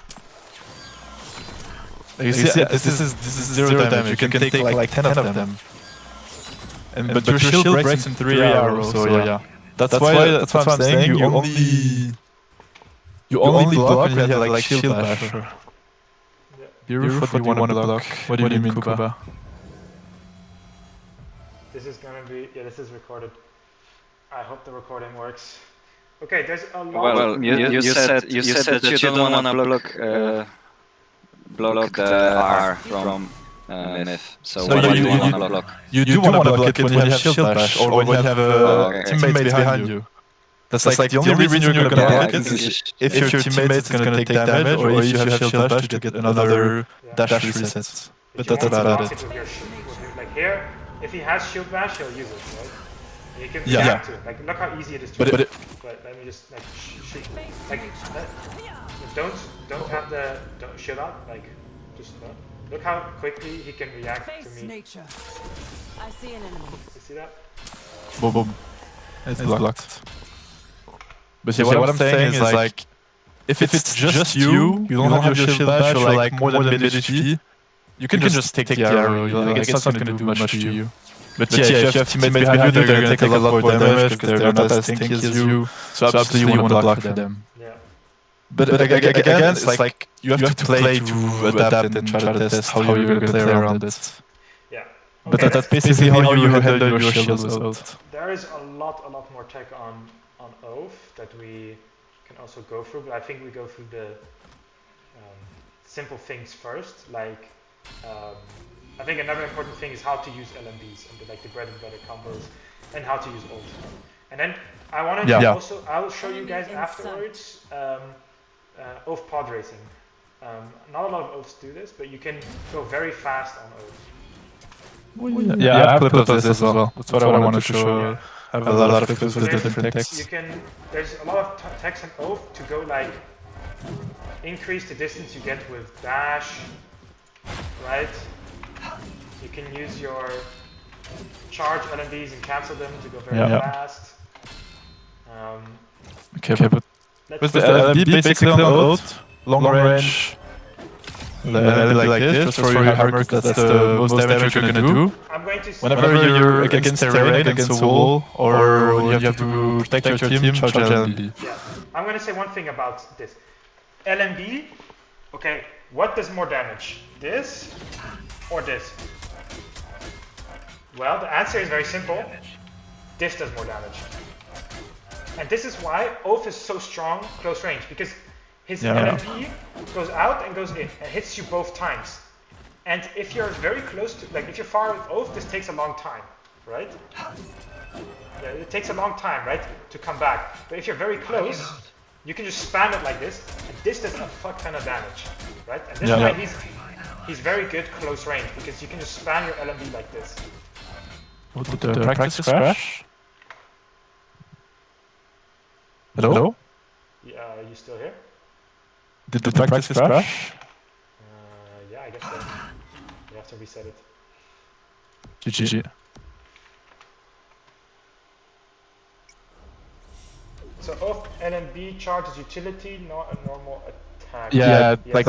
You see, this is 0 damage. You can take like 10 of them. But your shield breaks in 3 arrows, so yeah. That's why I'm saying you only block when you have like shield bash. Beruf, what do you want to block? What do you mean, Kuba? This is gonna be, yeah, this is recorded. I hope the recording works. Okay, there's a lot. Well, you said that you don't want to block the R from myth. So what do you want to block? You do want to block it when you have shield bash or when you have teammates behind you. That's like the only reason you're gonna block it is if your teammate's gonna take damage or if you have shield bash to get another dash reset. But that's about it. Like here, if he has shield bash, he'll use it, right? And you can Yeah. react to it. Like, look how easy it is to But react. But let me just like shoot. Like, don't have the shield out. Like, just look how quickly he can react to Face me. nature. I see an enemy. You see that? Boom, boom. It's blocked. But yeah, what I'm saying is like, if it's just you don't have your shield bash, you're like more than mid HP, you can just take the arrow. Like, it's not gonna do much to you. But yeah, if you have teammates behind you, they're gonna take a lot more damage because they're not as tanky as you. So absolutely you want to block for them. Yeah. But again, it's like you have to play to adapt and try to test how you're gonna play around it. Yeah. But that's basically how you handle your shield out. There is a lot more tech on Oath that we can also go through, but I think we go through the simple things first. Like, I think another important thing is how to use LMBs and the bread and butter combos, and how to use ult. And then I wanted to also, I'll show you guys afterwards, Oath pod racing. Not a lot of Oaths do this, but you can go very fast on Oath. Yeah, I have clips of this as well. That's what I wanted to show. I have a lot of clips with the different texts. There's a lot of text and Oath to go like, increase the distance you get with dash, right? You can use your charge LMBs and cancel them to go very fast. Okay, but with the LMB basically on ult, long range, like this, just for your hammer, because that's the most damage you're gonna do. I'm going to Whenever you're against terrain, against a wall, or when you have to protect your team, charge LMB. Yeah, I'm going to say one thing about this. LMB, okay, what does more damage? This or this? Well, the answer is very simple. This does more damage. And this is why Oath is so strong close range, because his LMB goes out and goes in and hits you both times. And if you're very close to, like if you're far with Oath, this takes a long time, right? Yeah, it takes a long time, right, to come back. But if you're very close, you can just spam it like this, and this does a fuck ton of damage, right? And this is why he's very good close range, because you can just spam your LMB like this. Did the practice crash? Hello? Yeah, are you still here? Did the practice crash? Yeah, I guess so. You have to reset it. GG. So Oath LMB charges utility, not a normal attack. Yeah, like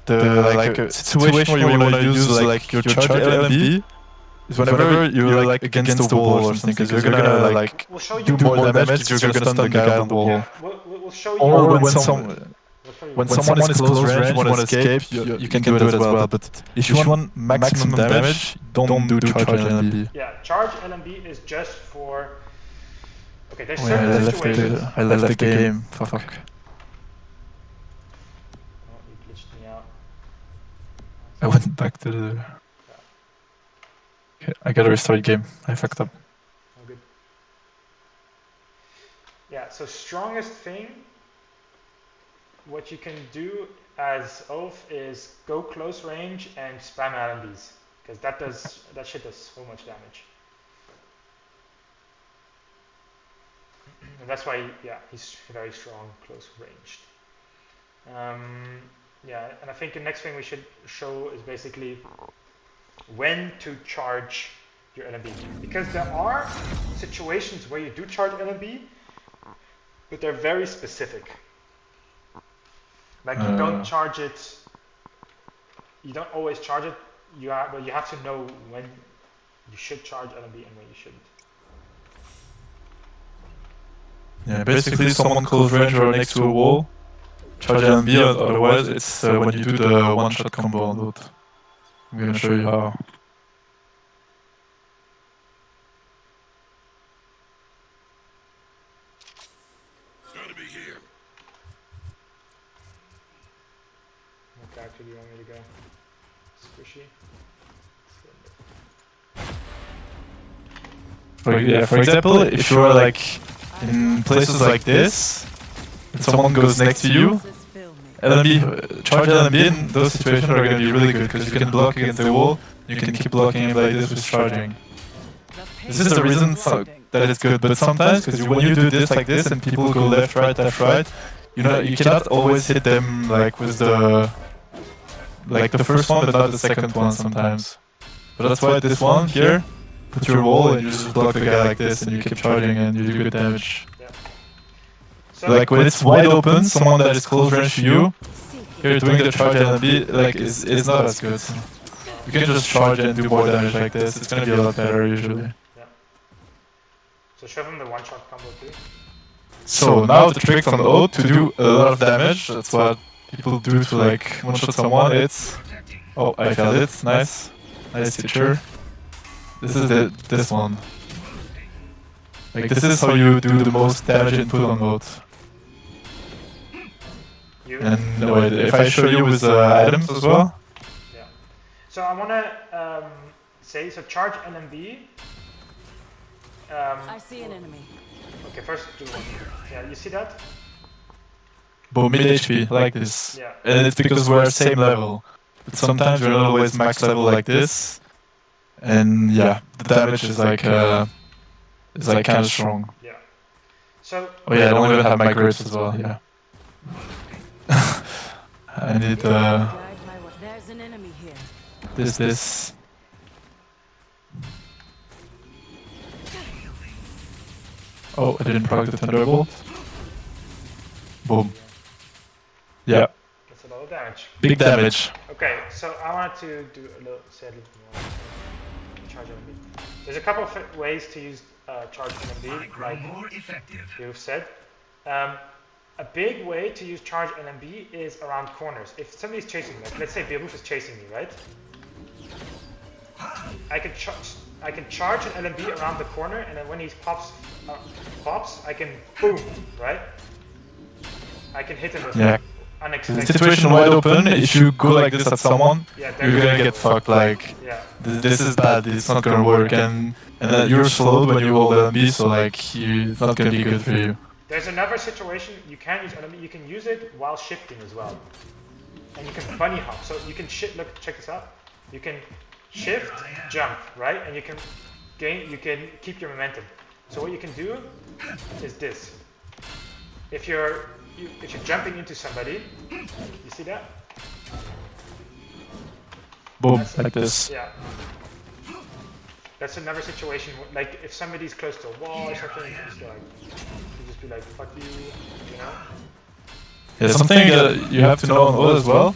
the situation where you want to use like your charge LMB is whenever you're like against the wall or something, because you're gonna like do more damage because you're gonna stun the guy on the wall. Yeah, we'll show you. Or when someone is close range, you want to escape, you can do it as well. But if you want maximum damage, don't do charge LMB. Yeah, charge LMB is just for. Okay, there's certain situations. I left the game. Fuck. Oh, you glitched me out. I went back to the. Okay, I gotta restart game. I fucked up. Oh, good. Yeah, so strongest thing, what you can do as Oath is go close range and spam LMBs, because that shit does so much damage. And that's why, he's very strong close ranged. Yeah, and I think the next thing we should show is basically when to charge your LMB. Because there are situations where you do charge LMB, but they're very specific. Like you don't charge it, you don't always charge it, but you have to know when you should charge LMB and when you shouldn't. Yeah, basically someone close range or next to a wall, charge LMB, otherwise it's when you do the one-shot combo on loot. I'm gonna show you how. What character do you want me to go? Squishy. For example, if you're like in places like this, and someone goes next to you, This fill me. LMB, charge LMB in those situations are going to be really good because you can block against the wall, you can keep blocking him like this with charging. This is the reason that it's good, but sometimes, because when you do this like this and people go left, right, you know, you cannot always hit them like with the first one, but not the second one sometimes. But that's why this one here, put your wall and you just block the guy like this and you keep charging and you do good damage. So Like when it's wide open, someone that is close range to you, you're doing the charge LMB, like it's not as good. You can just charge and do more damage like this, it's gonna be a lot better usually. So show them the one-shot combo too. So now the trick on ult to do a lot of damage, that's what people do to like one-shot someone, it's... Oh, I failed it, nice. Nice feature. This is this one. Like this is how you do the most damage input on ult. You? And wait, if I show you with items as well? Yeah. So I want to say, so charge LMB. I see an enemy. Okay, first do one. Yeah, you see that? Boom, mid HP, like this. Yeah. And it's because we're same level. But sometimes we're not always max level like this. And yeah, the damage is like kind of strong. Yeah. So. Oh yeah, I don't even have my grips as well, yeah. I need Guide my way. There's an enemy here. this. Oh, I didn't proc the Thunderbolt. Boom. Yeah, That's a lot of damage. big damage. Okay, so I want to do a little, say a little more charge LMB. There's a couple of ways to use charge LMB, like you've said. A big way to use charge LMB is around corners. If somebody's chasing me, like let's say Beowulf is chasing me, right? I can charge an LMB around the corner, and then when he pops, I can boom, right? I can hit him with unexpected. Situation wide open, if you go like this at someone, Yeah, you're gonna get fucked, like, yeah. this is bad, it's not gonna work, and you're slowed when you hold LMB, so like, it's not gonna be good for you. There's another situation you can use LMB. You can use it while shifting as well, and you can bunny hop. So you can look, check this out. You can shift, jump, right, and you can keep your momentum. So what you can do is this. If you're jumping into somebody, you see that? Boom, like this. Yeah. That's another situation, like if somebody's close to a wall or something, you just be like, fuck you, you know? Yeah, something you have to know on ult as well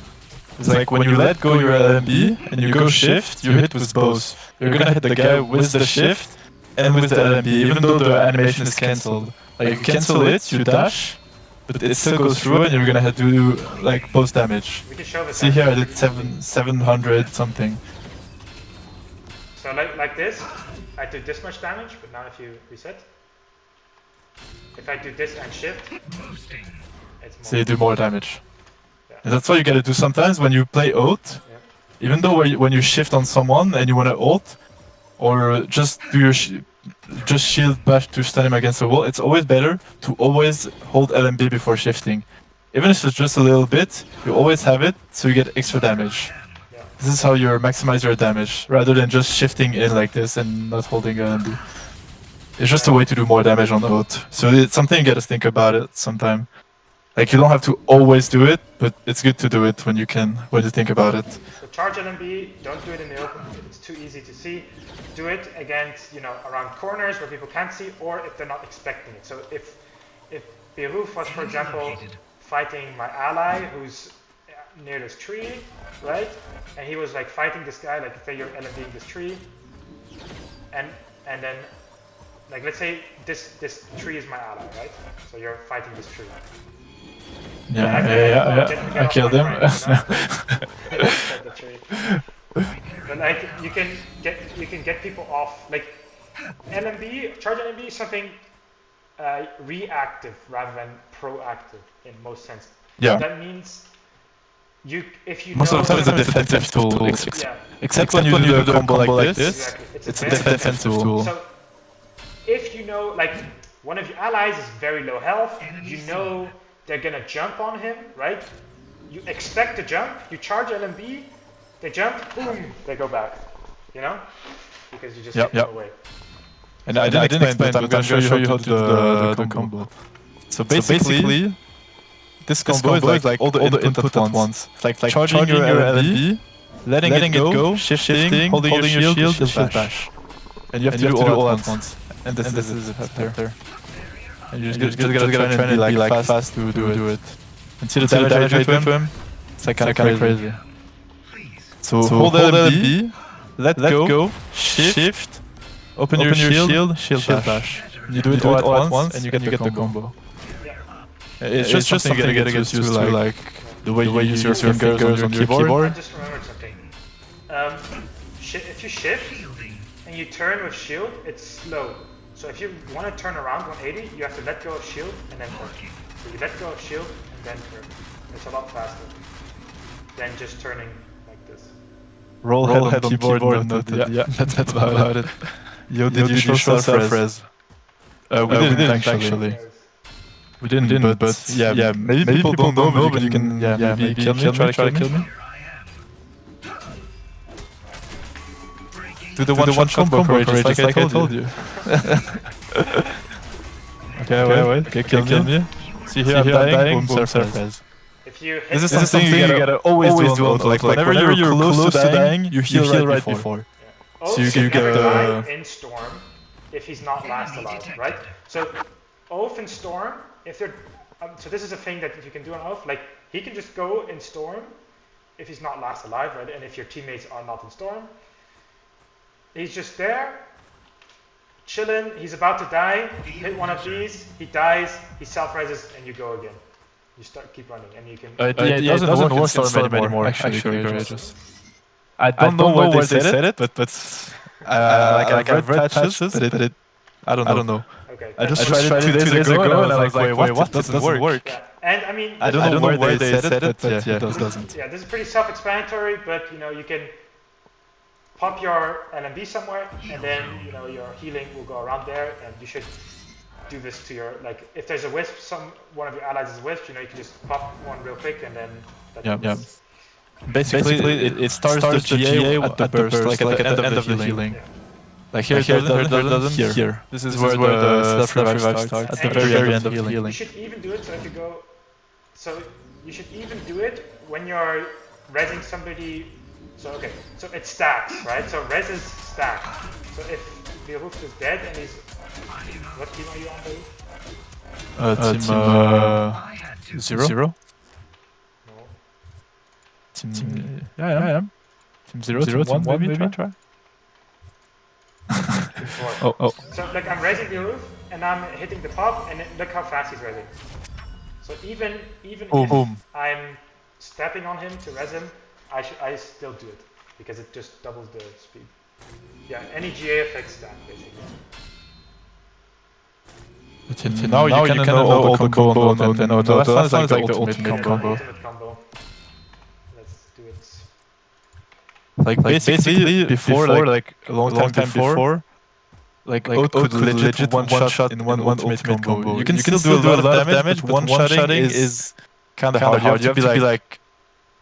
is like when you let go your LMB and you go shift, you hit with both. You're gonna hit the guy with the shift and with the LMB, even though the animation is cancelled. Like you cancel it, you dash, but it still goes through and you're gonna have to do like both damage. We can show this. See here, I did 700 something. So like this, I do this much damage, but now if you reset, if I do this and shift, it's more. So you do more damage. Yeah. And that's what you gotta do sometimes when you play ult. Yeah. Even though when you shift on someone and you wanna ult, or just do your just shield bash to stun him against the wall, it's always better to always hold LMB before shifting. Even if it's just a little bit, you always have it, so you get extra damage. Yeah. This is how you maximize your damage, rather than just shifting in like this and not holding LMB. It's just a way to do more damage on ult. So it's something you gotta think about it sometime. Like you don't have to always do it, but it's good to do it when you can, when you think about it. So charge LMB, don't do it in the open, it's too easy to see. Do it against, around corners where people can't see, or if they're not expecting it. So if Beowulf was, for example, fighting my ally who's near this tree, right? And he was like fighting this guy, like say you're LMBing this tree, and then like let's say this tree is my ally, right? So you're fighting this tree. Yeah. I killed him. But like you can get people off. Like LMB, charge LMB is something reactive rather than proactive in most sense. Yeah. That means if you Most know of the time it's a defensive tool. yeah, Except when you do the combo like this, exactly. it's a defensive tool. So if you know, like, one of your allies is very low health, you know they're gonna jump on him, right? You expect to jump, you charge LMB, they jump, boom, they go back. You know? Because you just hit them away. And I didn't explain, but I'm gonna show you how to do the combo. So basically, this combo is like all the input at once. It's like charging your LMB, letting it go, shifting, holding your shield, shield bash. And you have to do all at once. And this is it after. And you just gotta try and be like fast to do it. And see the damage rate to him? It's like kinda crazy. So hold LMB, let go, shift, open your shield, shield bash. You do it all at once and you get the combo. It's just something you gotta get used to, like the way you use your fingers on your keyboard. I just remembered something. If you shift and you turn with shield, it's slow. So if you want to turn around 180, you have to let go of shield and then turn. So you let go of shield and then turn. It's a lot faster than just turning like this. Roll head on keyboard, noted. Yeah, that's about it. Yo, did you show self-res? We didn't actually. We didn't, but yeah, maybe people don't know, but you can, maybe kill me, try to kill me. Do the one-shot combo coverage, just like I told you. Okay, wait. Okay, kill me. See here, I'm dying, boom, surface. This is something you gotta always do on auto. Like whenever you're close to dying, you heal right before. So you get the in Storm if he's not last alive, right? So Oath and Storm, if they're so this is a thing that you can do on Oath. Like he can just go in Storm if he's not last alive, right? And if your teammates are not in Storm, he's just there, chilling. He's about to die. Hit one of these, he dies. He self-reses, and you go again. You keep running, and you can. It doesn't work in Storm anymore. Actually, courageous. I don't know where they said it, but like I've read patches, but it I don't know. Okay. I just tried it 2 days ago, and I was like, wait, what? It doesn't work. Yeah. And I mean, I don't know where they said it, but yeah, it doesn't. Yeah, this is pretty self-explanatory, but you know, you can pop your LMB somewhere, and then you know your healing will go around there, and you should do this to your, like, if there's a wisp, one of your allies is a wisp, you know, you can just pop one real quick, and then yeah. Basically, it starts the GA at the burst, like at the end of the healing. Yeah. Like here doesn't, here. This is where the self-revive starts, at the very end of healing. You should even do it, so if you go, so you should even do it when you're resing somebody. So okay, so it stacks, right? So res is stacked. So if Beirut is dead and he's, what team are you on, Beirut? Team 0. No. Team, yeah, I am. Team 0, team 1, maybe try. Oh. So like I'm raising the roof and I'm hitting the pop, and look how fast he's raising. So even if I'm stepping on him to res him, I still do it because it just doubles the speed. Yeah, any GA effects stack basically. But now you can know all the combo and the last one is like the ultimate combo. Let's do it. Like basically before, like a long time before, like Oat could legit one shot in one ultimate combo. You can still do a lot of damage, but one-shotting is kind of hard. You have to be like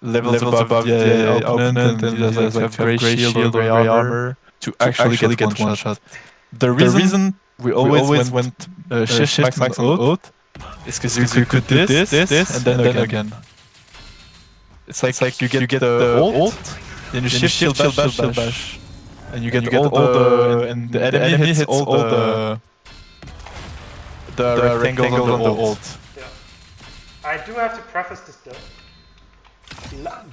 levels above the opponent, and you have like gray shield or gray armor to actually get one shot. The reason we always went shift max on Oat is because you could do this, and then again. It's like you get the ult, then you shift shield bash, and you get all the, and the enemy hits all the rectangles on the ult. Yeah. I do have to preface this though.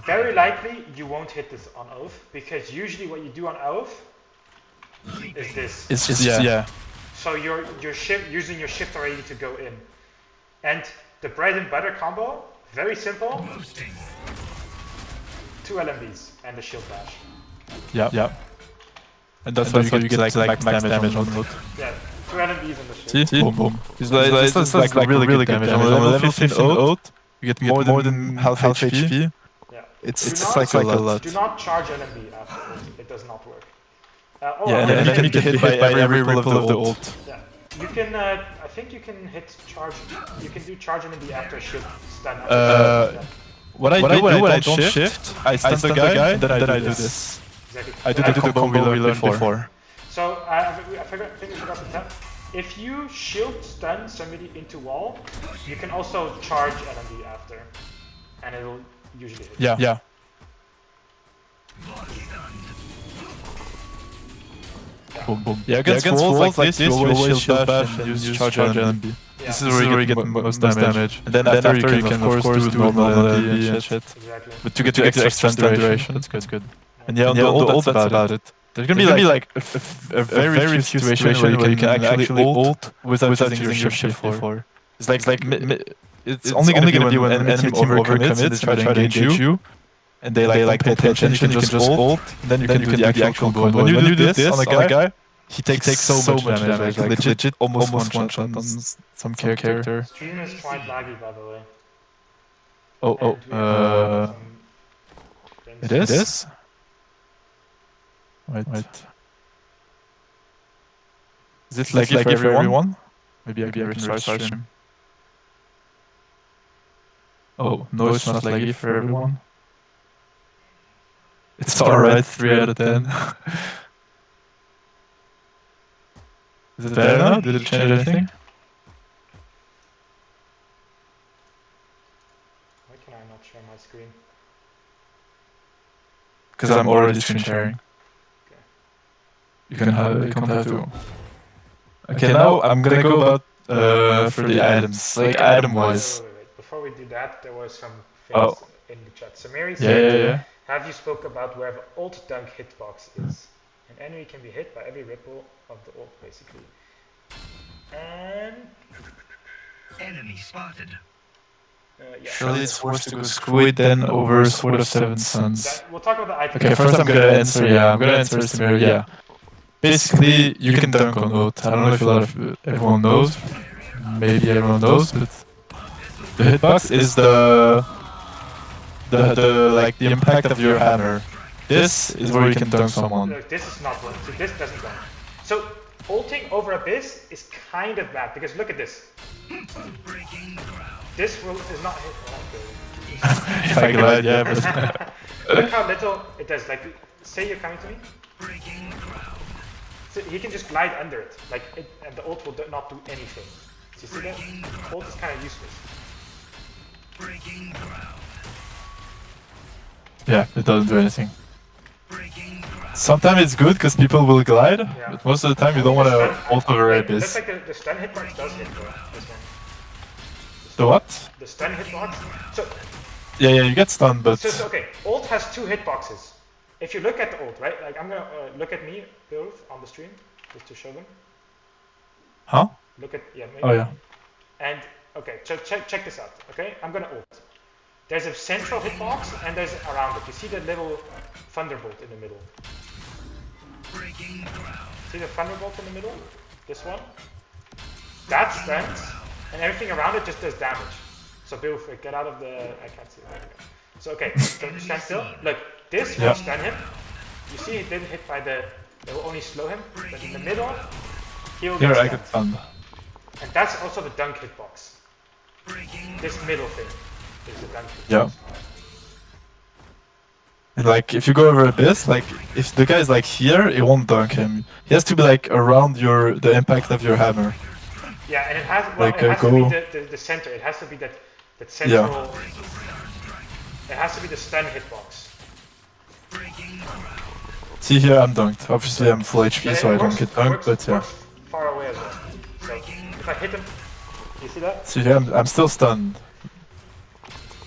Very likely you won't hit this on Oath, because usually what you do on Oath is this. It's just, yeah. So you're using your shift already to go in. And the bread and butter combo, very simple. 2 LMBs and the shield bash. Yeah. And that's why you get like max damage on Oath. Yeah. 2 enemies in the ship. See? Boom, boom. This is like really good damage. On level 15 ult, you get more than half HP. Yeah. It's like a lot. Do not charge enemy after ult. It does not work. Yeah, and then you can hit by every ripple of the ult. Yeah. You can, I think you can hit charge, you can do charge enemy after shield stun. What I do when I don't shift, I stun the guy, and then I do this. Exactly. I do the combo we learned before. So, I think we forgot to tell. If you shield stun somebody into wall, you can also charge enemy after. And it'll usually hit. Yeah. Boom, boom. Yeah, against walls like this, you always shield bash and use charge LMB. Yeah. This is where you get the most damage. And then after you can of course do normal LMB and shit. Exactly. But to get the extra stun duration, that's good. And yeah, on the ult, that's about it. There's gonna be like a very few situations where you can actually ult without using your shift before. It's it's only gonna be when an enemy team overcommits and they try to engage you. And they like pay attention, you can just ult, and then you can do the actual combo. When you do this on a guy, he takes so much damage, like legit almost one shot on some character. Stream is quite laggy, by the way. It is? Wait. Is it laggy for everyone? Maybe I can restart stream. Oh, no, it's not laggy for everyone. It's alright, 3 out of 10. Is it better now? Did it change anything? Why can I not share my screen? Because I'm already screen sharing. Okay. You can't have to. Okay, now I'm gonna go about for the items, like item-wise. Wait. Before we do that, there were some things in the chat. So Mary Yeah. have you spoke about where the ult dunk hitbox is? An enemy can be hit by every ripple of the ult, basically. And enemy spotted. yeah. Surely it's forced to go Squid then over Sword of Seven Suns. We'll talk about the item. Okay, first I'm gonna answer. I'm gonna answer Samir. Yeah. Basically, you can dunk on ult. I don't know if a lot of everyone knows. Maybe everyone knows, but the hitbox is the impact of your hammer. This is where you can dunk someone. Look, this is not one. So this doesn't dunk. So ulting over Abyss is kind of bad because look at this. This is not hit. If I glide, yeah, but look how little it does. Like, say you're coming to me. So he can just glide under it, and the ult will not do anything. So you see that? Ult is kind of useless. Yeah, it doesn't do anything. Sometimes it's good because people will glide, but most of the time you don't want to ult over Abyss. Looks like the stun hitbox does hit this one. The what? The stun hitbox. So yeah, you get stunned, but so okay, ult has 2 hitboxes. If you look at the ult, right? Like I'm gonna look at me both on the stream just to show them. Huh? Look at maybe. Oh yeah. And okay, check this out. Okay, I'm gonna ult. There's a central hitbox and there's around it. You see the little thunderbolt in the middle. See the thunderbolt in the middle? This one? That stuns, and everything around it just does damage. So Bill, get out of the. I can't see. There we go. So okay, so stand still. Look, this will stun him. You see, he didn't hit by the. It will only slow him. But in the middle, he will get stunned. I get stunned. And that's also the dunk hitbox. This middle thing is the dunk hitbox. Yeah. And like, if you go over Abyss, like, if the guy is like here, it won't dunk him. He has to be like around the impact of your hammer. Yeah, and it has, to be the center. It has to be that central. Yeah. It has to be the stun hitbox. See here, I'm dunked. Obviously, I'm full HP, so I don't get dunked, but yeah. Far away as well. So if I hit him, you see that? See here, I'm still stunned.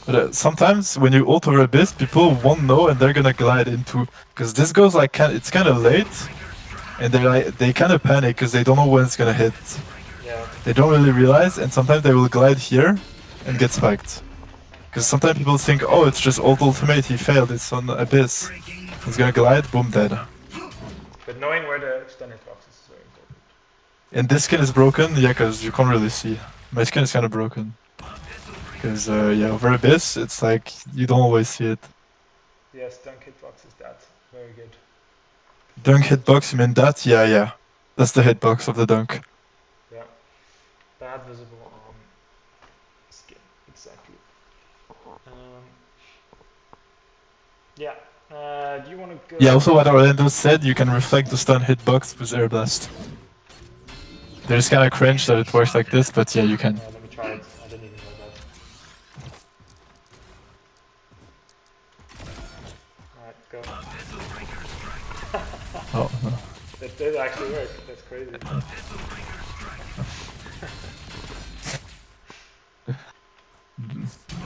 But sometimes when you ult over Abyss, people won't know and they're gonna glide into, because this goes like it's kind of late, and they kind of panic because they don't know when it's gonna hit. Yeah. They don't really realize, and sometimes they will glide here and get spiked. Because sometimes people think, oh, it's just ult ultimate, he failed, it's on Abyss. He's gonna glide, boom, dead. But knowing where the stun hitbox is very important. And this skin is broken, yeah, because you can't really see. My skin is kind of broken. Because, yeah, over Abyss, it's like, you don't always see it. Yes, dunk hitbox is that. Very good. Dunk hitbox, you mean that? Yeah, yeah. That's the hitbox of the dunk. Yeah. Bad visible on skin. Exactly. Yeah. Do you want to go? Yeah, also what Orlando said, you can reflect the stun hitbox with Air Blast. There's kind of cringe that it works like this, but yeah, you can. Let me try it. I didn't even know that. Alright, go. Oh, no. That did actually work. That's crazy.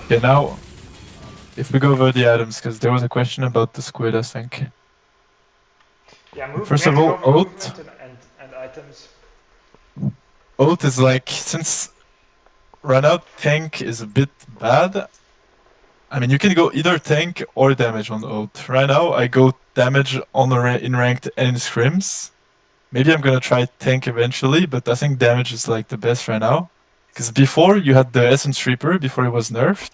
Okay, now, if we go over the items, because there was a question about the squid, I think. Yeah, move. First we of have to all, go over Oath. movement and items. Oath is like, since run out tank is a bit bad, I mean, you can go either tank or damage on Oath. Right now, I go damage on in ranked and in scrims. Maybe I'm gonna try tank eventually, but I think damage is like the best right now. Because before, you had the Essence Reaper, before it was nerfed,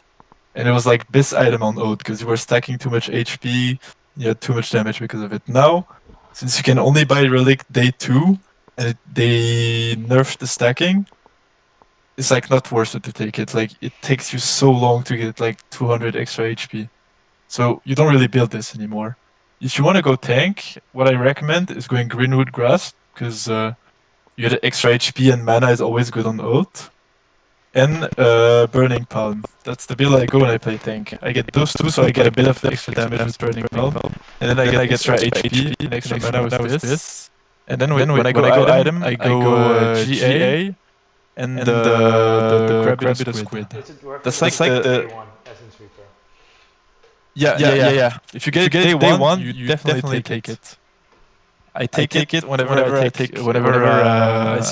and it was like this item on Oath, because you were stacking too much HP, you had too much damage because of it. Now, since you can only buy Relic day 2, and they nerfed the stacking, it's like not worth it to take it. Like it takes you so long to get like 200 extra HP. So you don't really build this anymore. If you want to go tank, what I recommend is going Greenwood Grass, because you get extra HP and mana is always good on Oath. And Burning Palm. That's the build I go when I play tank. I get those two, so I get a bit of the extra damage with Burning Palm. And then I get extra HP and extra mana with this. And then when I go item, I go GA and the Gravitas Squid. Is it worth That's it? like the day one Essence Reaper. yeah. If you get it day one, you definitely take it. I take it whenever I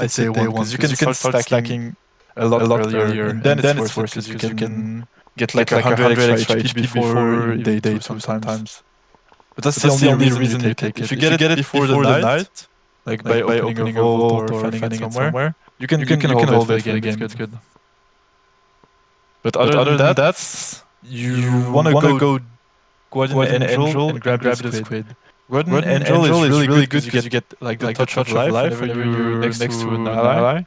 say day one, because you can start stacking a lot earlier, and then it's worth it because you can get like 100 extra HP before day two sometimes. But that's the only reason you take it. If you get it before the night, like by opening a vault or finding it somewhere, you can hold it for the game. It's good. But other than that, you want to go Guardian Angel and grab the squid. Guardian Angel is really good because you get like the touch of life whenever you're next to an ally.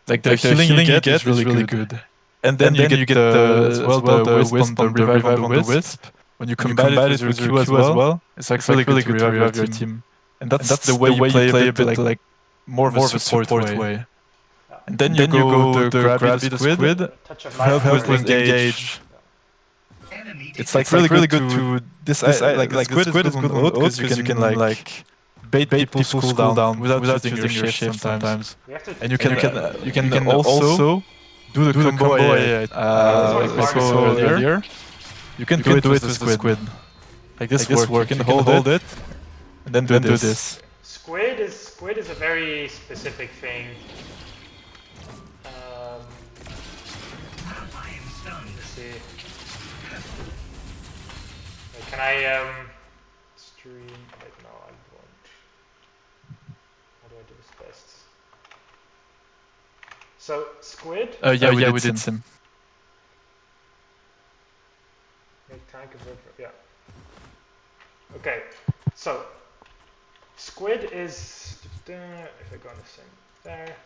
Like the healing you get is really good. And then you get as well the wisp on the revive on the wisp. When you combat it with your Q as well, it's like really good to revive your team. And that's the way you play a bit like more of a support way. And then you go the grab the squid, Touch of help life. with engage. Enemy It's like really good to this like the squid is good on Oath because you can like bait people's cooldown without using your shift sometimes. We have to. And you can also do the combo like we saw earlier. You can do it with the squid. Like this work. You can hold it and then do this. Squid is a very specific thing. I am stunned. Let's see. Can I stream? Wait, no, I won't. How do I do this best? So squid. Yeah, we did sim. Make time convert. Yeah. Okay. So squid is. If I go on the sim there.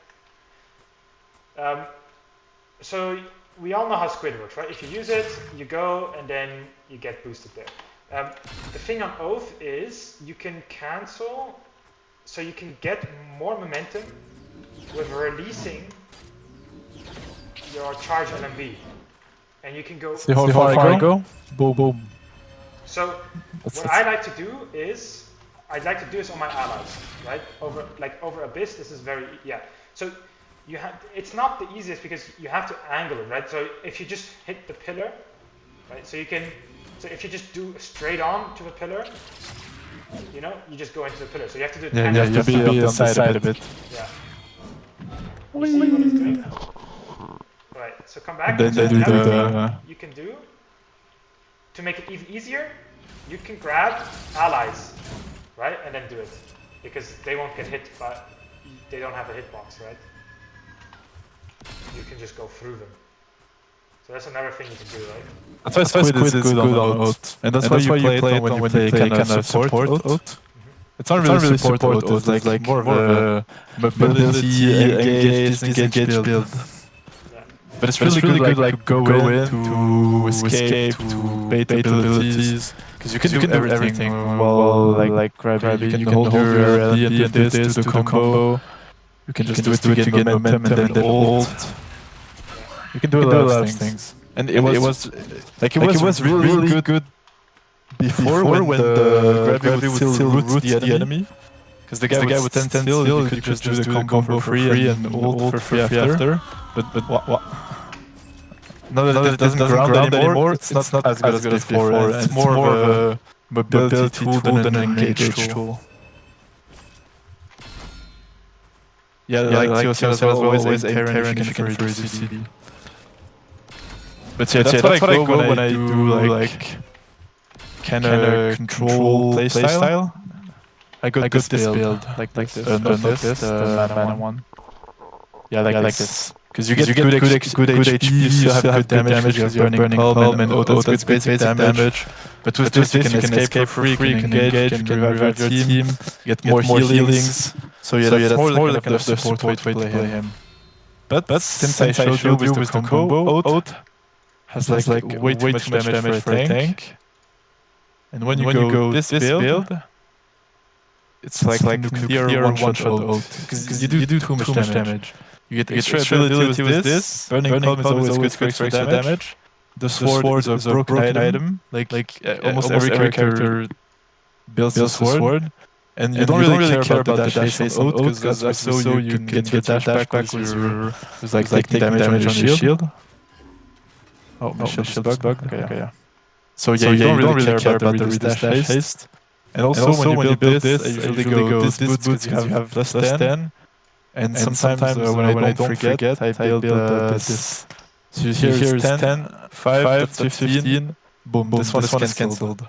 So we all know how squid works, right? If you use it, you go and then you get boosted there. The thing on Oath is you can cancel, so you can get more momentum with releasing your charge LMV. And you can go... See how far I go? Boom, boom. So what I like to do is, I'd like to do this on my allies, right? Over Abyss, this is very, yeah. So you have, it's not the easiest because you have to angle it, right? So if you just hit the pillar, right? So if you just do straight on to the pillar, you know, you just go into the pillar. So you have to do it. Yeah, you be on the side a bit. Yeah. You see what he's doing? Right, so come back. Then they do the... You can do, to make it even easier, you can grab allies, right? And then do it. Because they won't get hit by, they don't have a hitbox, right? You can just go through them. So that's another thing you can do, right? That's why Squid is good on oat. And that's why you play it when you play kind of support oat. It's not really support oat, it's like more of a mobility, engage, disengage build. Yeah. But it's really good like go in to escape, to bait abilities. Because you can do everything while like grabbing. You can hold your LB and do this, do the combo. You can just do it to get momentum and then ult. You can do a lot of things. And it was really good before when the gravity would still root the enemy. Because the guy would stand still, you could just do the combo for free and ult for free after. But what? Now that it doesn't ground anymore, it's not as good as before. It's more of a mobility tool than an engage tool. Yeah, like Tio was always aim Terran if you can freeze CD. But yeah, that's what I go when I do like kinda control playstyle. I got this build, like this, not this, the mana one. Yeah, like this. Because you get good HP, you still have good damage because you have Burning Palm and that's basic damage. But with this you can escape for free, you can engage, you can revive your team, you get more healings. So yeah, that's more like the support way to play him. But since I showed you with the combo, Oat has like way too much damage for a tank. And when you go this build, it's like nuclear one-shot Oat. Because you do too much damage. You get extra ability with this. Burning Palm is always good for extra damage. The sword is a broken item. Like almost every character builds the sword. And you don't really care about the dash haste on Oat, because as we saw, you can get your dash back with like taking damage on your shield. Oh, my shield bug. Okay, yeah. So yeah, you don't really care about the dash haste. And also when you build this, I usually go this boots because you have plus 10. And sometimes when I don't forget, I build this. So here is 10, 5, that's 15. Boom, this one is cancelled.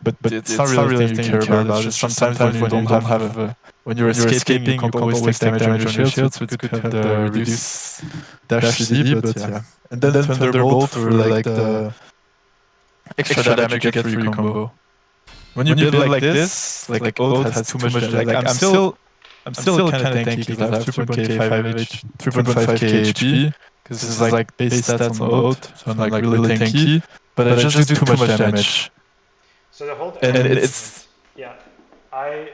But it's not really anything you care about. It's just sometimes when you don't have when you're escaping, you can't always take damage on your shield, so it's good to have the reduce dash CD, but yeah. And then Thunderbolt for like the extra damage you get through your combo. When you build like this, like Oat has too much damage. Like I'm still kind of tanky because I have 3.5k HP. Because this is like base stats on Oat, so I'm like really tanky. But I just do too much damage. So the whole And it's yeah. I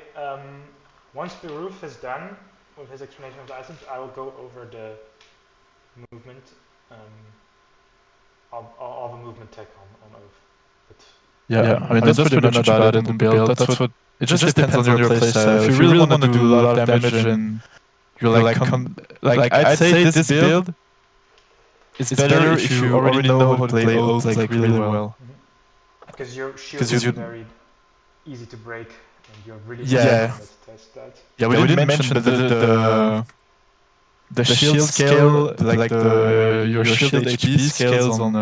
once Beruf is done with his explanation of the items, I will go over the movement, all the movement tech on Oath. But yeah, I mean that's pretty much about it in the build. That's what it just depends on your playstyle. If you really want to do a lot of damage and you're like I'd say this build is better if you already know how to play Oath like really well. because your shield is very easy to break, and you're really Yeah. test that. Yeah, we didn't mention the shield scale, like your shield HP scales on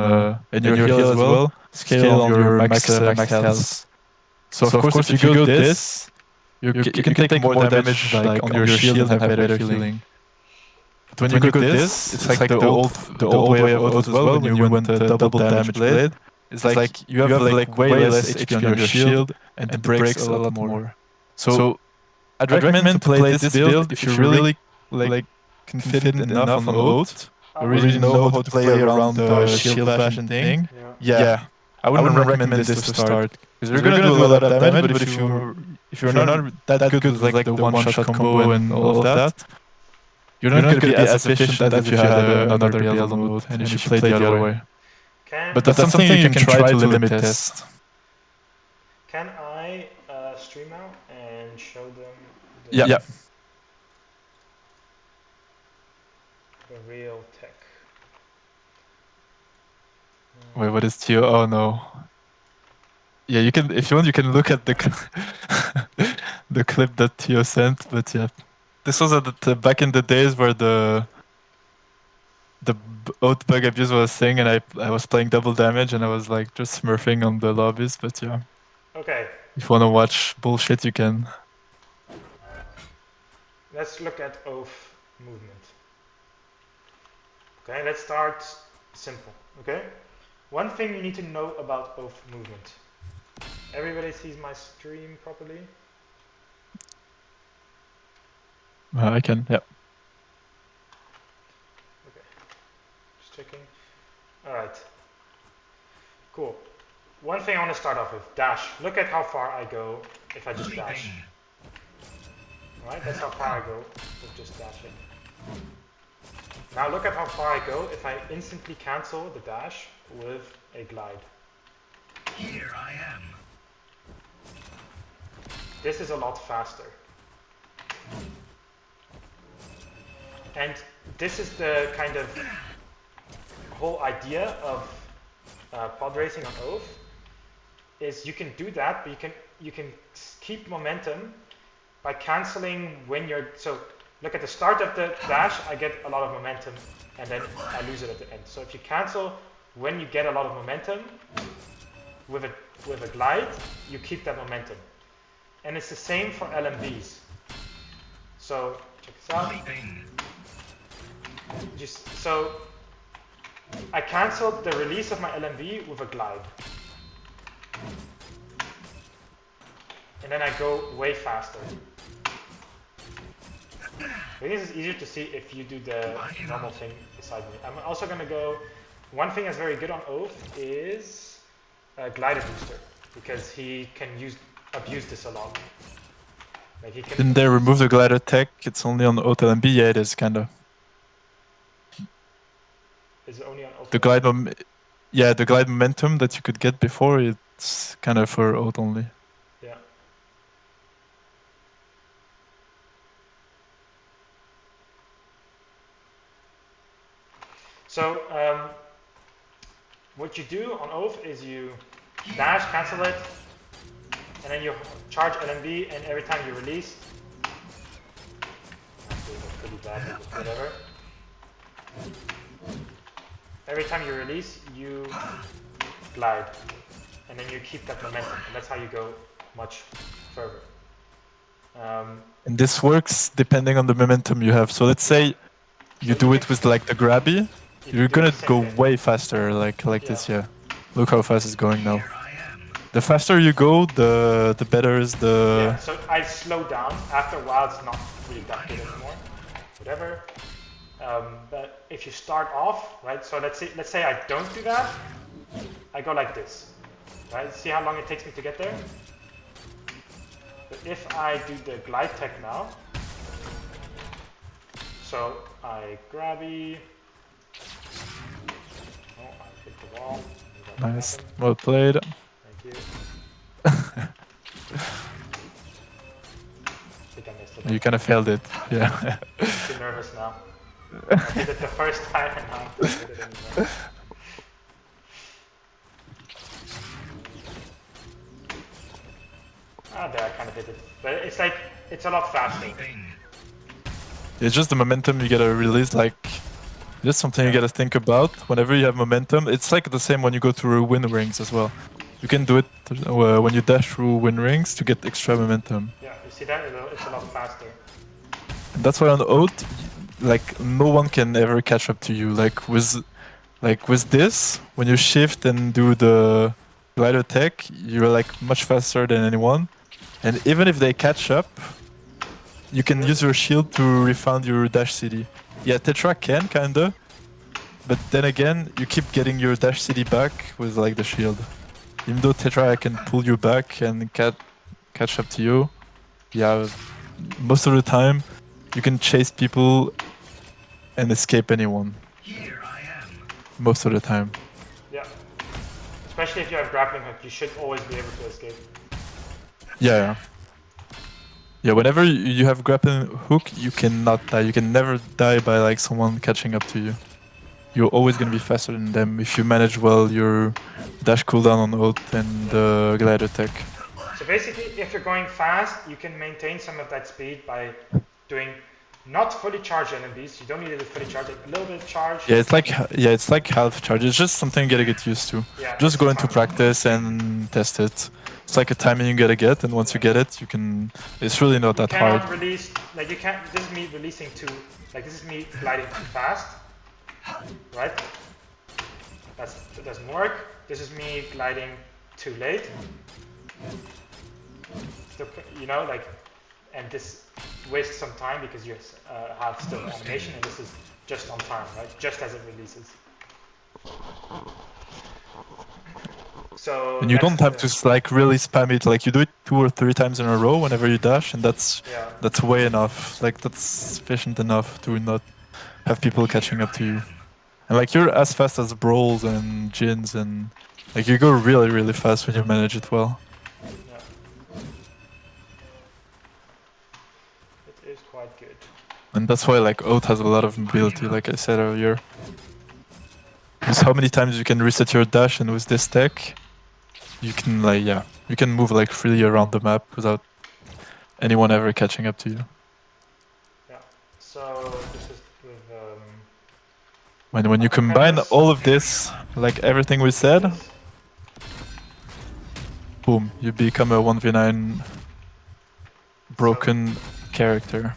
and your heal as well, scale on your max health. So of course if you go this, you can take more damage like on your shield and have better healing. But when you go this, it's like the old way of Oath as well. When you went double damage blade, it's like you have like way less HP on your shield and it breaks a lot more. So I'd recommend to play this build if you really like confident enough on Oath, or really know how to play around the shield bash and thing. Yeah. I wouldn't recommend this to start, because you're gonna do a lot of damage. But if you're not that good with like the one-shot combo and all of that, you're not gonna be as efficient as if you had another build on Oath and if you played the other way. But that's something you can try to limit test. Can I stream out and show them Yeah. the real tech? Wait, what is Tio? Oh no. Yeah, you can, if you want, you can look at the the clip that Tio sent. But yeah, this was back in the days where the Oath bug abuse was a thing, and I was playing double damage, and I was like just smurfing on the lobbies. But yeah. Okay. If you wanna watch bullshit, you can. let's look at oath movement. Okay, let's start simple. Okay, one thing you need to know about oath movement. Everybody sees my stream properly? I can, yeah. Okay, just checking. All right, cool. One thing I want to start off with, dash. Look at how far I go if I just dash. Sleeping. All right, that's how far I go with just dashing. Now look at how far I go if I instantly cancel the dash with a glide. Here I am. This is a lot faster. And this is the kind of whole idea of pod racing on Oath, is you can do that, but you can keep momentum by canceling when you're, so look at the start of the dash, I get a lot of momentum, and then I lose it at the end. So if you cancel when you get a lot of momentum with a glide, you keep that momentum. And it's the same for LMVs. So check this out. Sleeping. So I canceled the release of my LMV with a glide. And then I go way faster. I think this is easier to see if you do the normal thing beside me. I'm also going to go, one thing that's very good on Oath is glider booster, because he can abuse this a lot. Like he can. Didn't they remove the glider tech? It's only on OTLMB? Yeah, it is, kinda. Is it only on Oath? The glide the glide momentum that you could get before, it's kind of for Oath only. Yeah. So what you do on Oath is you dash, cancel it, and then you charge LMB, and every time you release, actually that's pretty bad, but whatever. Every time you release, you glide, and then you keep that momentum, and that's how you go much further. And this works depending on the momentum you have. So let's say you do it with like the grabby, you're gonna go way faster, like this, yeah. Look how fast it's going now. Here I am. The faster you go, the better is the... Yeah, so I slow down. After a while, it's not really that good anymore. Whatever. But if you start off, right? So let's say I don't do that. I go like this, right? See how long it takes me to get there? But if I do the glide tech now, so I grabby. Oh, I hit the wall. Nice, well played. Thank you. I think I missed it. You kind of failed it, yeah. I'm too nervous now. I did it the first time and now I don't do it anymore. There I kind of did it. But it's like, it's a lot faster. Sleeping. It's just the momentum you gotta release, like... Just something you gotta think about. Whenever you have momentum, it's like the same when you go through wind rings as well. You can do it when you dash through wind rings to get extra momentum. Yeah, you see that? It's a lot faster. And that's why on Oath, like no one can ever catch up to you. Like with this, when you shift and do the glider tech, you're like much faster than anyone. And even if they catch up, you can use your shield to refound your dash city. Yeah, Tetra can kinda, but then again, you keep getting your dash city back with like the shield. Even though Tetra can pull you back and catch up to you, yeah, most of the time you can chase people and escape anyone. Here I am. Most of the time. Yeah. Especially if you have grappling hook, you should always be able to escape. Yeah. Yeah, whenever you have grappling hook, you cannot die. You can never die by like someone catching up to you. You're always gonna be faster than them if you manage well your dash cooldown on Oath and the glider tech. So basically, if you're going fast, you can maintain some of that speed by doing not fully charged enemies. You don't need it fully charged. A little bit charged. Yeah, it's like half charge. It's just something you gotta get used to. Yeah, Just it's go into fun. practice and test it. It's like a timing you gotta get, and once you get it, you can. It's really not You that hard. cannot release, like you can't, this is me releasing too, like this is me gliding too fast, right? That doesn't work. This is me gliding too late. Still, you know, like, and this wastes some time because you have still animation, and this is just on time, right? Just as it releases. So And you don't have to like really spam it. Like you do it 2 or 3 times in a row whenever you dash, and that's way enough. Like that's sufficient enough to not have people catching up to you. And like you're as fast as brawls and Jins, and like you go really really fast when you manage it well. Yeah. It is quite good. And that's why like Oath has a lot of mobility, like I said earlier. Because how many times you can reset your dash, and with this tech, you can like you can move like freely around the map without anyone ever catching up to you. Yeah. So this is with When you combine all of this, like everything we said, boom, you become a 1v9 broken character.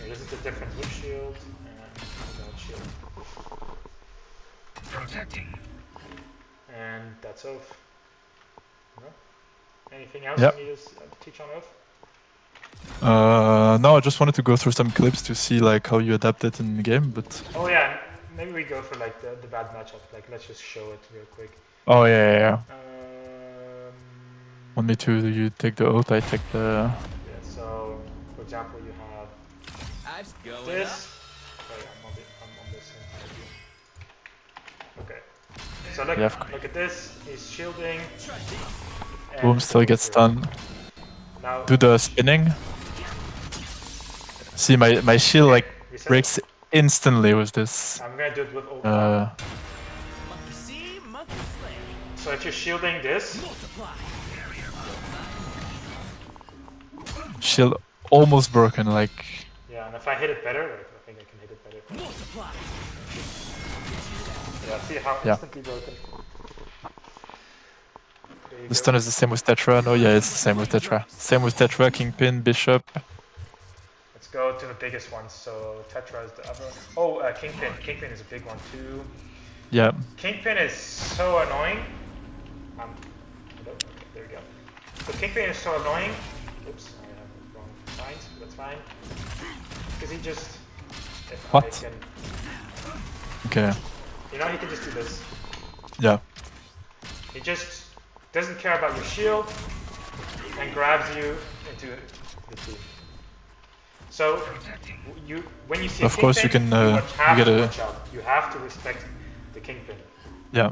okay, this is the different wood shield and without shield. Protecting. And that's Oath. No? Anything else Yep. you need to teach on Oath? No, I just wanted to go through some clips to see like how you adapt it in the game, but Oh yeah, maybe we go for like the bad matchup. Like let's just show it real quick. oh yeah. Um, Want me to you take the Oath, I take the yeah, so for example you have this. Oh yeah, I'm on this same side here. Okay. So look, Yeah, look at this. He's shielding. and boom, still gets stunned. Now Do the spinning. See my shield like reset. breaks instantly with this. I'm gonna do it with all. So if you're shielding this, Shield almost broken, like yeah, and if I hit it better, like, I think I can hit it better. Yeah, see how instantly broken. There you the go. stun is the same with Tetra. No, yeah, it's the same with Tetra. Same with Tetra, Kingpin, Bishop. Let's go to the biggest ones. So Tetra is the other. Oh, Kingpin. Kingpin is a big one too. Yeah. Kingpin is so annoying. Hello? Okay, there we go. So Kingpin is so annoying. Oops, I have the wrong signs, but that's fine. Because he just. If What? I can, Okay. you know, he can just do this. Yeah. He just doesn't care about your shield and grabs you into the team. So you, when you see a Of course you Kingpin, can, you have you to gotta- watch out. You have to respect the Kingpin. Yeah.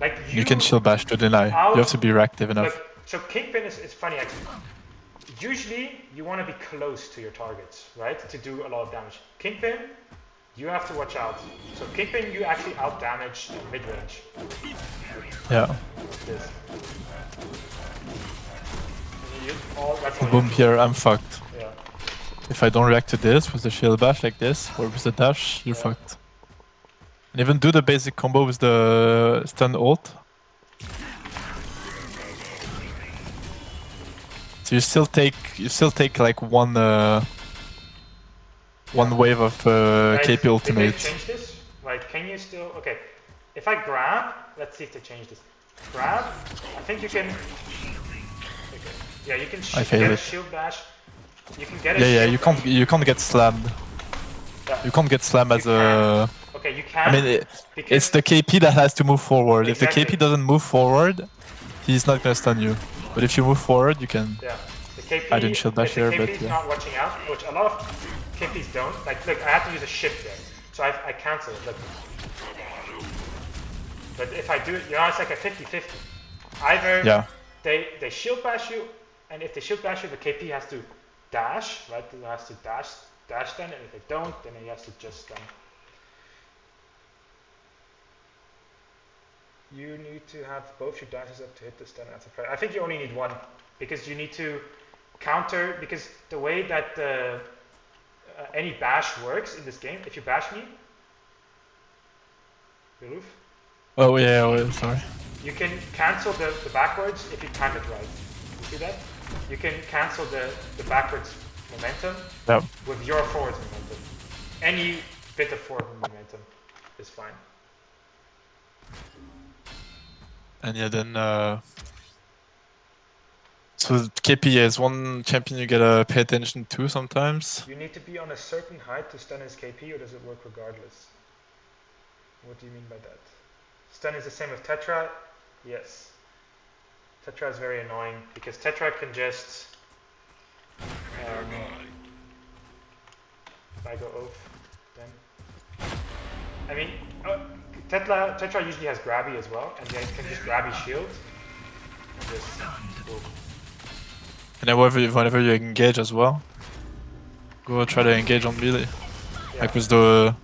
Like You can shield bash to deny. You have to be reactive enough. Look, so Kingpin is funny actually. Usually you want to be close to your targets, right? To do a lot of damage. Kingpin, you have to watch out. So Kingpin, you actually out damage mid-range. Yeah. This. That's all you Boom, have to do. here I'm fucked. Yeah. If I don't react to this with the shield bash like this, or with the dash, you're fucked. And even do the basic combo with the stun ult. So you still take like one wave of Right, KP did they ultimate. change this? Right, can you still... Okay, if I grab... Let's see if they change this. Grab, I think you can... Okay. Yeah, you can failed get a it. shield bash. You can get a Yeah, shield you can't get slammed. Yeah. You can't get slammed as a... Okay, you can. I mean, because it's the KP that has to move forward. Exactly. If the KP doesn't move forward, he's not gonna stun you. But if you move forward, you can. Yeah, the KP. I didn't shield bash if the here, KP but is yeah. not watching out, which a lot of KPs don't. Like, look, I have to use a shift there, so I cancel it. Look. But if I do it, you know, it's like a 50-50. Either they shield bash you, and if they shield bash you, the KP has to dash, right? He has to dash then, and if they don't, then he has to just stun. You need to have both your dashes up to hit the stun. I think you only need one, because you need to counter, because the way that any bash works in this game, if you bash me, Reloof, Oh yeah, well, sorry. you can cancel the backwards if you time it right. You see that? You can cancel the backwards momentum Yeah. with your forwards momentum. Any bit of forward momentum is fine. And yeah, then so KP is one champion you gotta pay attention to sometimes. You need to be on a certain height to stun his KP, or does it work regardless? What do you mean by that? Stun is the same with Tetra? Yes. Tetra is very annoying because Tetra can just if I go off, then I mean Tetra usually has grabby as well, and they can just grabby shield and just boom. And then whenever you engage as well, go try to engage on melee. Yeah. Like with the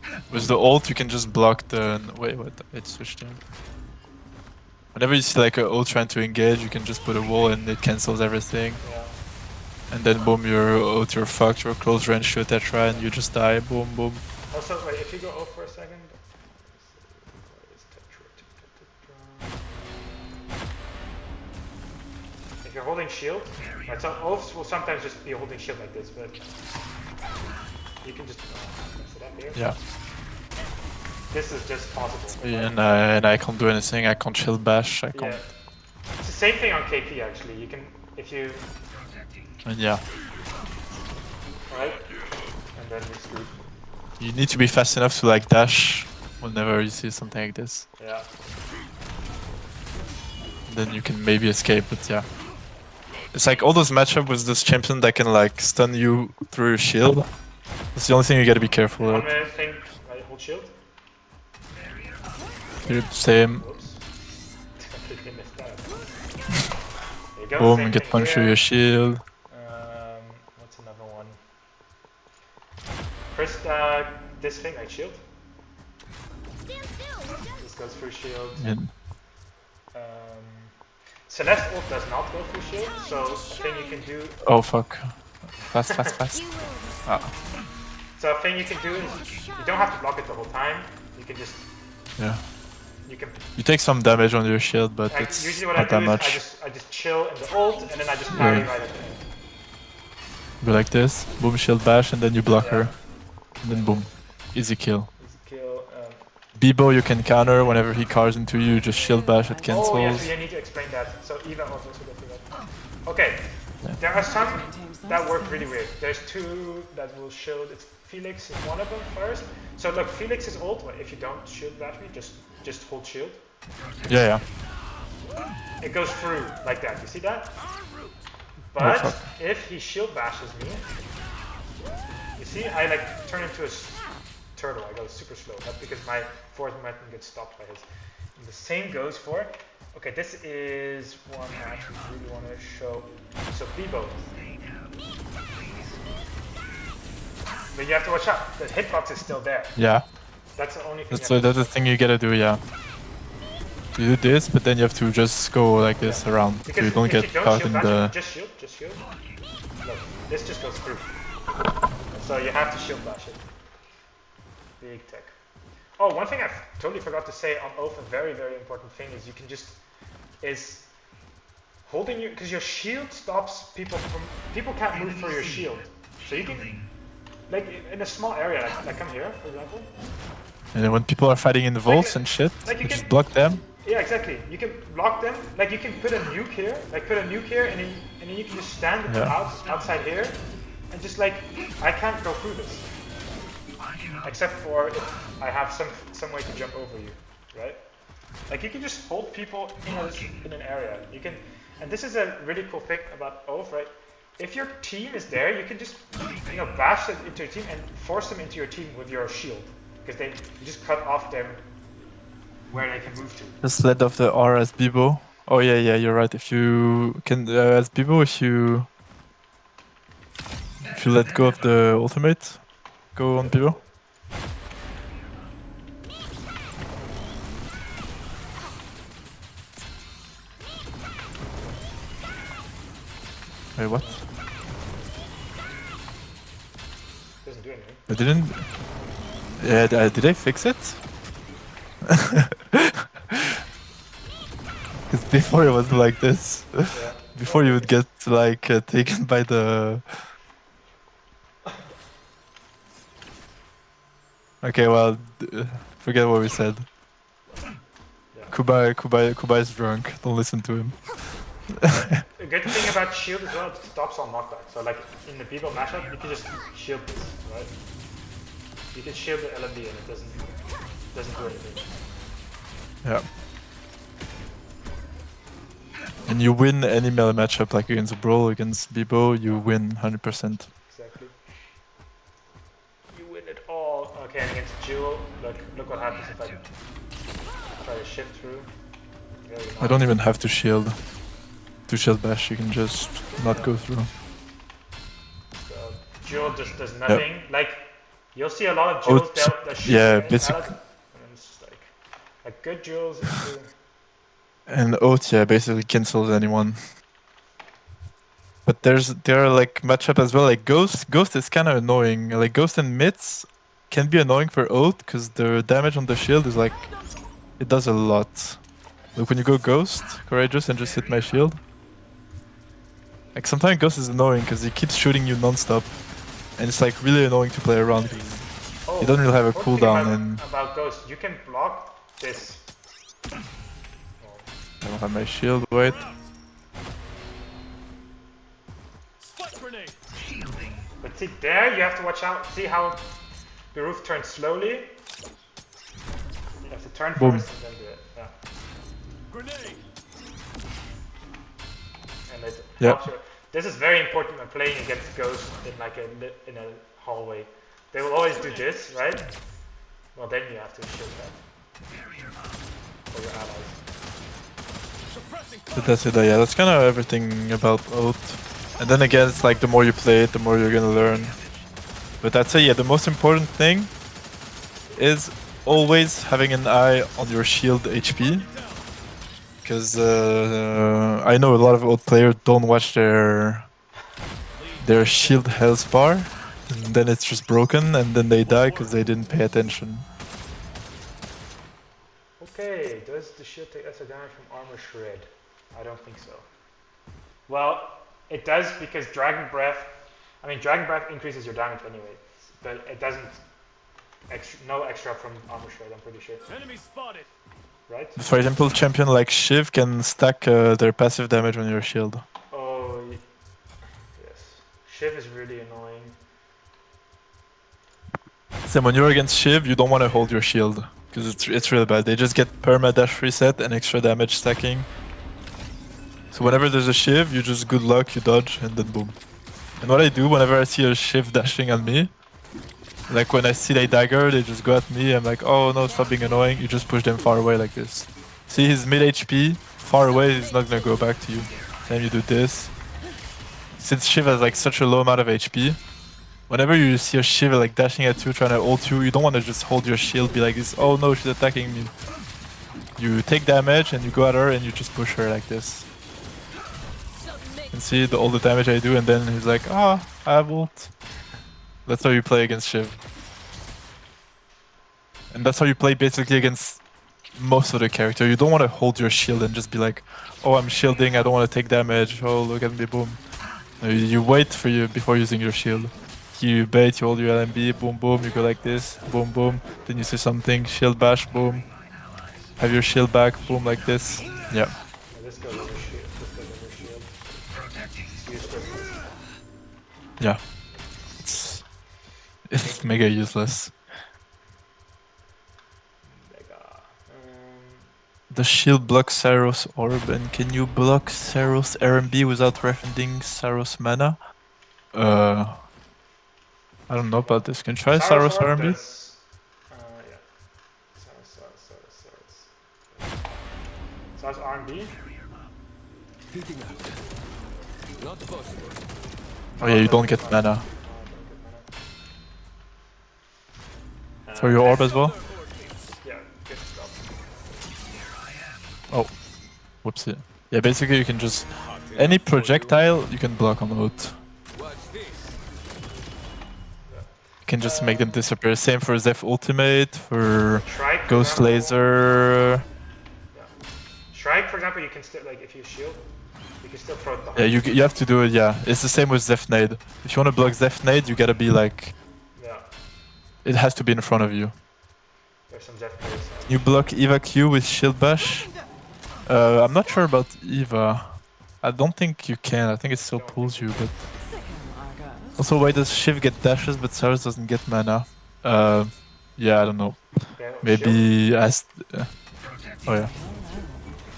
ult, you can just block the. Wait, what? It switched in. Whenever you see like an ult trying to engage, you can just put a wall and it cancels everything. Yeah. And then boom, you're fucked. You're close range shoot Tetra and you just die. Boom, boom. Also, wait, if you go off for a second. Where is Tetra? If you're holding shield, right, so oaths will sometimes just be holding shield like this, but you can just mess it up here. Yeah. This is just possible. Yeah, and I can't do anything. I can't shield bash. I can't. Yeah. It's the same thing on KP actually. You can, if you, And yeah, right, and then you screwed. you need to be fast enough to like dash whenever you see something like this. Yeah. Then you can maybe escape, but yeah. It's like all those matchups with this champion that can like stun you through your shield. That's the only thing you gotta be careful One with. minute thing, right, hold shield. You're same. Whoops. Completely missed that. There you go. Boom, same get thing punched through here. your shield. What's another one? First, this thing, right, shield. This goes through shield. And Celeste ult does not go through shield, so a thing you can do. oh fuck. Fast, fast, fast. Ah. So a thing you can do is you don't have to block it the whole time. You can just Yeah. you can. You take some damage on your shield, but Like, it's usually what not I that do much. is I just chill in the ult and then I just parry Yeah. right at the end. Go like this, boom, shield bash, and then you block Yeah. her. And then boom. Easy kill. Easy kill. Bibo you can counter whenever he cars into you, just shield bash, it Oh cancels. yes, we need to explain that. So Eva also go through that. Okay, Yeah. there are some that work really weird. There's two that will shield. It's Felix is one of them first. So look, Felix is ult. If you don't shield bash me, just hold shield. Yeah, yeah. It goes through like that. You see that? But fuck. if he shield bashes me, you see, I like turn into a turtle. I go super slow. That's because my forward momentum gets stopped by his. And the same goes for. Okay, this is one I actually really want to show. So Bibo. But you have to watch out. The hitbox is still there. Yeah. That's the only thing. That's the thing you gotta do, yeah. You do this, but then you have to just go like this around, so Because you don't if get you don't caught shield in bash, the... just shield. Look, this just goes through. So you have to shield bash it. Big tech. Oh, one thing I totally forgot to say on Oath, a very, very important thing is you can just, is holding your, because your shield stops people from, people can't move through your shield. So you can, like in a small area, like come here, for example. And then when people are fighting in the vaults Like- and shit, like you you can- just block them. Yeah, exactly. You can block them. Like you can put a nuke here, and then you can just stand outside here, and just like I can't go through this, except for if I have some way to jump over you, right? Like you can just hold people in an area. You can, and this is a really cool thing about Oath, right? If your team is there, you can just bash it into your team and force them into your team with your shield, because you just cut off them where they can move to. Just let off the R as Bibo. Oh yeah, you're right. If you can, as Bibo, if you let go of the ultimate, go on Bibo. Wait, what? doesn't do anything. I didn't. Yeah, did I fix it? Because before it wasn't like this. Yeah. Before you would get like taken by the. Okay, well, forget what we said. Yeah. Kubai is drunk. Don't listen to him. A good thing about shield as well, it stops on knockback. So like in the people matchup, you can just shield this, right? You can shield the LMD and it doesn't do anything. Yeah. And you win any melee matchup, like against Brawl, against Bibo, you win 100%. Exactly. You win it all. Okay, and against Jewel, look what happens if I try to shift through. Very I don't even have to shield. To shield bash, you can just not go through. So Jewel just does nothing. Like you'll see a lot of Jewels that shoot yeah, and basically. and it's just like good Jewels into. And Oath, yeah, basically cancels anyone. But there are like matchup as well, like Ghost. Ghost is kind of annoying. Like Ghost and Mids can be annoying for Oath because the damage on the shield is like it does a lot. Like when you go Ghost, Courageous, and just hit my shield. Like sometimes Ghost is annoying because he keeps shooting you non-stop, and it's like really annoying to play around because he doesn't really have a cooldown. And about Ghost, you can block this. I don't have my shield. Wait. But see there, you have to watch out. See how the roof turns slowly. You have to turn Boom. first and then do it. Yeah. Grenade. And it Yeah. helps you. This is very important when playing against Ghosts in like in a hallway. They will always do this, right? Well, then you have to shield that for your allies. But that's it. Yeah, that's kind of everything about Oath. And then again, it's like the more you play it, the more you're gonna learn. But that's it. Yeah, the most important thing is always having an eye on your shield HP. Because I know a lot of Oath players don't watch their shield health bar, and then it's just broken, and then they die because they didn't pay attention. Okay, does the shield take extra damage from armor shred? I don't think so. Well, it does because Dragon Breath increases your damage anyway, but it doesn't. No extra from armor shred, I'm pretty sure. Enemy spotted. Right? For example, champion like Shiv can stack their passive damage on your shield. Oh, yes. Shiv is really annoying. Same when you're against Shiv, you don't want to hold your shield because it's really bad. They just get perma dash reset and extra damage stacking. So whenever there's a Shiv, you just good luck, you dodge, and then boom. And what I do whenever I see a Shiv dashing at me, like when I see they dagger, they just go at me, I'm like, oh no, stop being annoying, you just push them far away like this. See, he's mid HP, far away, he's not gonna go back to you. Then you do this. Since Shiv has like such a low amount of HP, whenever you see a Shiv like dashing at you, trying to ult you, you don't want to just hold your shield, be like this, oh no, she's attacking me. You take damage and you go at her and you just push her like this. And see all the damage I do, and then he's like, ah, I have ult. That's how you play against Shiv. And that's how you play basically against most of the character. You don't want to hold your shield and just be like, oh, I'm shielding, I don't want to take damage, oh, look at me, boom. No, you wait for you before using your shield. You bait, you hold your LMB, boom, boom, you go like this, boom, boom. Then you see something, shield bash, boom. Have your shield back, boom, like this. Yeah. This goes over shield. This goes over shield. Yeah. It's mega useless. The shield blocks Saros orb, and can you block Saros RMB without refunding Saros mana? I don't know about this. Can you try Saros RMB? Yeah. Saros RMB? Oh yeah, you don't get mana. For your orb as well? Yeah, good stuff. Oh, whoopsie. Yeah, basically you can just... Any projectile you can block on Oath. can just make them disappear. Same for Zeph ultimate, for Shrike, for Ghost example. Laser. Shrike, for example, you can still, like, if you shield, you can still throw it behind. Yeah, you have to do it, yeah. It's the same with Zeph Nade. If you want to block Zeph Nade, you gotta be like... Yeah, It has to be in front of you. there's some Zeph players. You block Eva Q with Shield Bash. I'm not sure about Eva. I don't think you can. I think it still pulls you, but... Sick 'em, Argos. Also, why does Shiv get dashes, but Cyrus doesn't get mana? Yeah, I don't know. Okay, shield. Maybe as... oh yeah.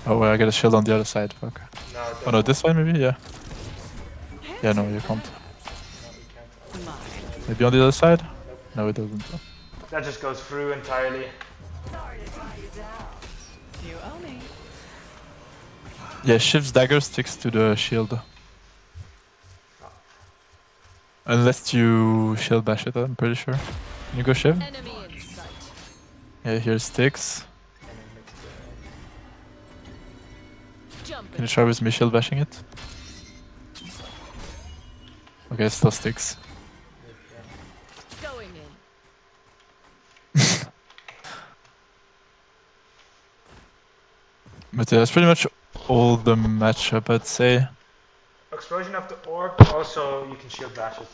Oh, well, I got a shield on the other side. Fuck. No, it Oh no, doesn't. this side maybe? Yeah. Yeah, no, you can't. No, you can't. Mine. Maybe on the other side? No, it doesn't. That just goes through entirely. You owe me. Yeah, Shiv's dagger sticks to the shield. Unless you shield bash it, I'm pretty sure. Can you go Shiv? Enemy in sight. Yeah, here sticks. Jump Can you try with me shield bashing it? Okay, it still sticks. going in. But yeah, that's pretty much all the matchup, I'd say. Explosion of the orb, also you can shield bash it.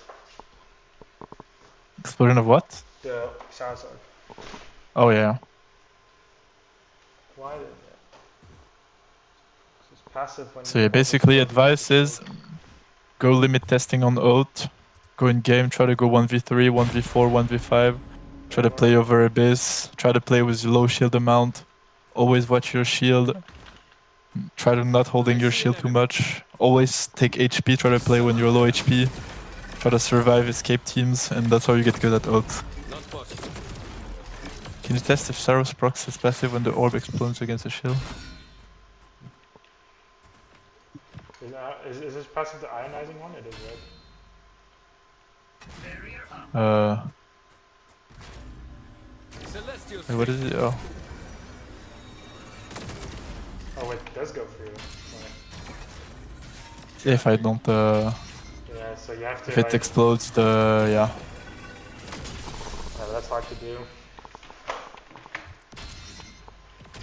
Explosion of what? The Xayah's orb. Oh yeah. Why did that? It's passive when So yeah, basically advice is go limit testing on Oath. Go in game, try to go 1v3, 1v4, 1v5. Try to play over Abyss. Try to play with low shield amount. Always watch your shield. Try to not holding your shield too much. Always take HP, try to play when you're low HP. Try to survive escape teams, and that's how you get good at Oath. Can you test if Saros procs is passive when the orb explodes against a shield? Is this passive the ionizing one? It is, right? Wait, what is it? Oh. Oh wait, it does go through. Sorry. If I don't, Yeah, so you have to. if it like, explodes, yeah. that's hard to do.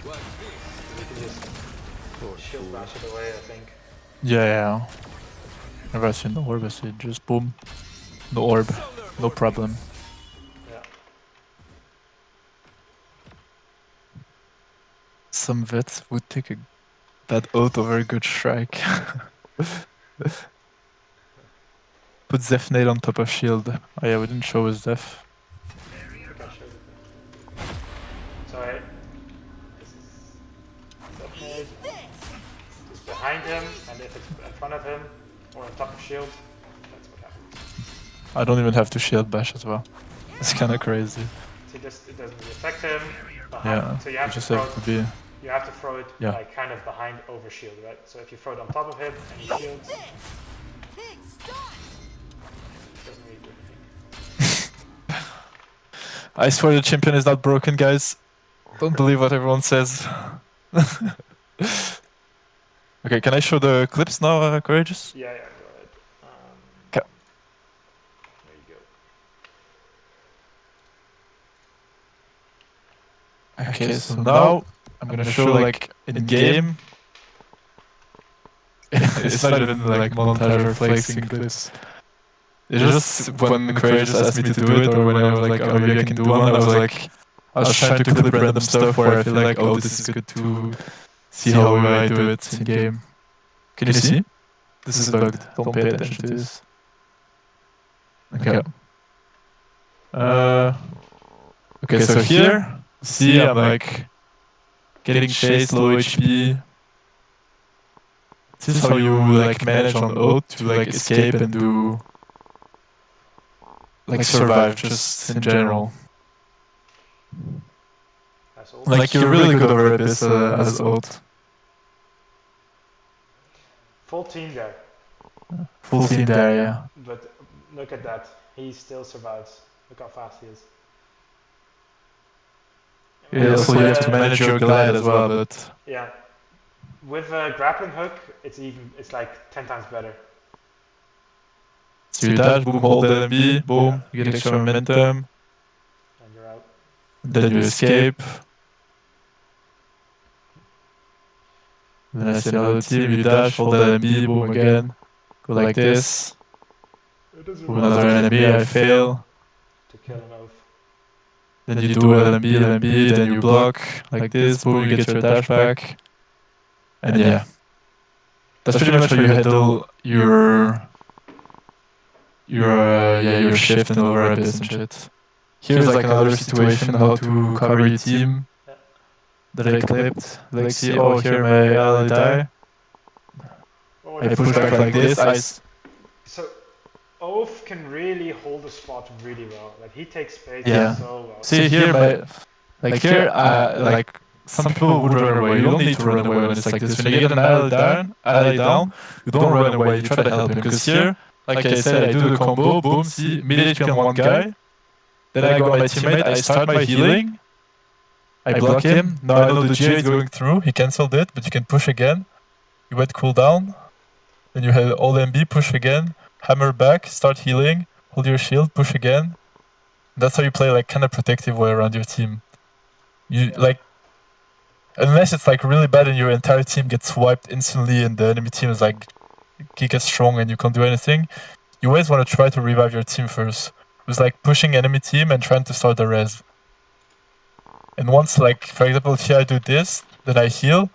You can just shield bash it away, I think. Yeah. Never I've seen the orb, I see just boom. No orb, no problem. Yeah. Some vets would take that Oath over a good Shrike. Put Zeph Nade on top of shield. Oh yeah, we didn't show his Zeph. I showed it. Sorry. This is definitely just behind him, and if it's in front of him or on top of shield, that's what happens. I don't even have to shield bash as well. It's kind of crazy. So it doesn't really affect him. Yeah, So you have to just throw have to be... You have to throw it Yeah. like kind of behind over shield, right? So if you throw it on top of him and he shields, it doesn't really do anything. I swear the champion is not broken, guys. Don't believe what everyone says. Okay, can I show the clips now, Courageous? Yeah, go ahead. 'Kay. There you go. Okay, so now I'm gonna show like in game. It's not even like montage or flexing clips. It's just when Courageous asked me to do it, or when I was like, oh, maybe I can do one, I was trying to clip random stuff where I feel like, oh, this is good to see how I do it in game. Can you see? This is bugged. Don't pay attention to this. Okay. Okay, so here, see, I'm like getting chased, low HP. This is how you like manage on Oath to like escape and do like survive just in general. That's all. Like you're really good over Abyss as Oath. Full team there, Full team there, yeah. but look at that. He still survives. Look how fast he is. Yeah, also you have to manage your glide as well, but Yeah. With a grappling hook, it's like 10 times better. So you dash, boom, hold LMB, boom, you get extra momentum, And you're out. then you escape. Then I see another team, you dash, hold LMB, boom again, go like this. It is Boom, another enemy, I fail. to kill an oath. Then you do LMB, LMB, then you block like this, boom, you get your dash back. And yeah, that's pretty much how you handle your shift and over abyss and shit. Here's like another situation how to cover your team Yeah. that I clipped. Like see, oh here my ally die. Oh, I that's push back like this. So Oath can really hold a spot really well. Like he takes space Yeah. so well. See here my like here like some people would run away. You don't need to run away when it's like this. When you get an ally down, you don't run away. You try to help him. Because here, like I said, I do the combo. Boom. See mid HP on one guy. Then I go on my teammate. I start my healing. I block him. Now I know the GA is going through. He cancelled it, but you can push again. You wait cooldown. Then you have all MB, push again. Hammer back, start healing. Hold your shield, push again. That's how you play like kind of protective way around your team. You like unless it's like really bad and your entire team gets wiped instantly and the enemy team is like giga strong and you can't do anything, you always want to try to revive your team first. It's like pushing enemy team and trying to start the res. And once like for example here I do this, then I heal.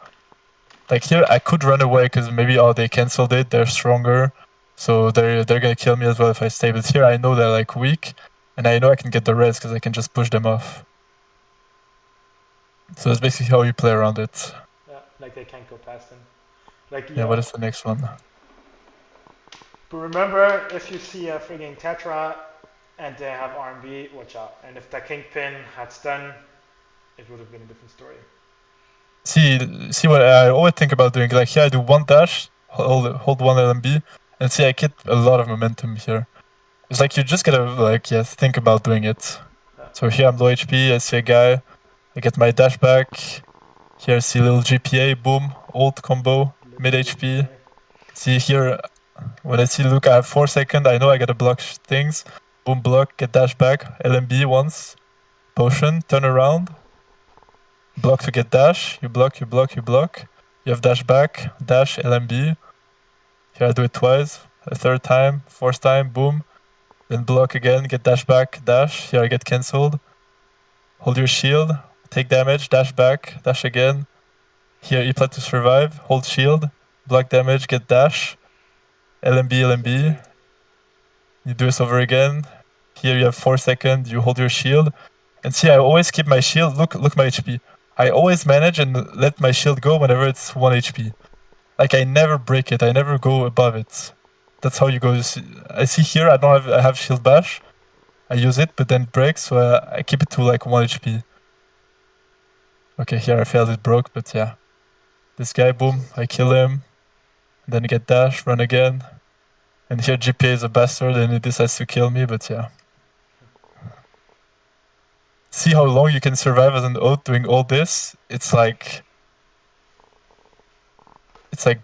Like here I could run away because maybe they cancelled it, they're stronger. So they're gonna kill me as well if I stay. But here I know they're like weak and I know I can get the res because I can just push them off. So that's basically how you play around it. Yeah, like they can't go past him. Like Yeah, what is the next one? But remember, if you see a frigging Tetra and they have RMB, watch out. And if the Kingpin had stun, it would have been a different story. See what I always think about doing. Like here I do one dash, hold one LMB, and see I get a lot of momentum here. It's like you just gotta like think about doing it. So here I'm low HP, I see a guy, I get my dash back. Here I see a little GPA, boom, ult combo, mid HP. See here, when I see Luke, I have 4 seconds, I know I gotta block things. Boom, block, get dash back, LMB once, potion, turn around. Block to get dash, you block, you block, you block. You have dash back, dash, LMB. Here I do it twice, a third time, fourth time, boom. Then block again, get dash back, dash. Here I get cancelled. Hold your shield, take damage, dash back, dash again. Here you plan to survive, hold shield, block damage, get dash. LMB, LMB. You do this over again. Here you have 4 seconds, you hold your shield. And see, I always keep my shield, look my HP. I always manage and let my shield go whenever it's 1 HP. Like I never break it, I never go above it. That's how you go. I see here I have shield bash. I use it, but then it breaks, so I keep it to like 1 HP. Okay, here I failed, it broke, but yeah. This guy, boom, I kill him. Then I get dash, run again. And here GPA is a bastard and he decides to kill me, but yeah. See how long you can survive as an oath doing all this? It's like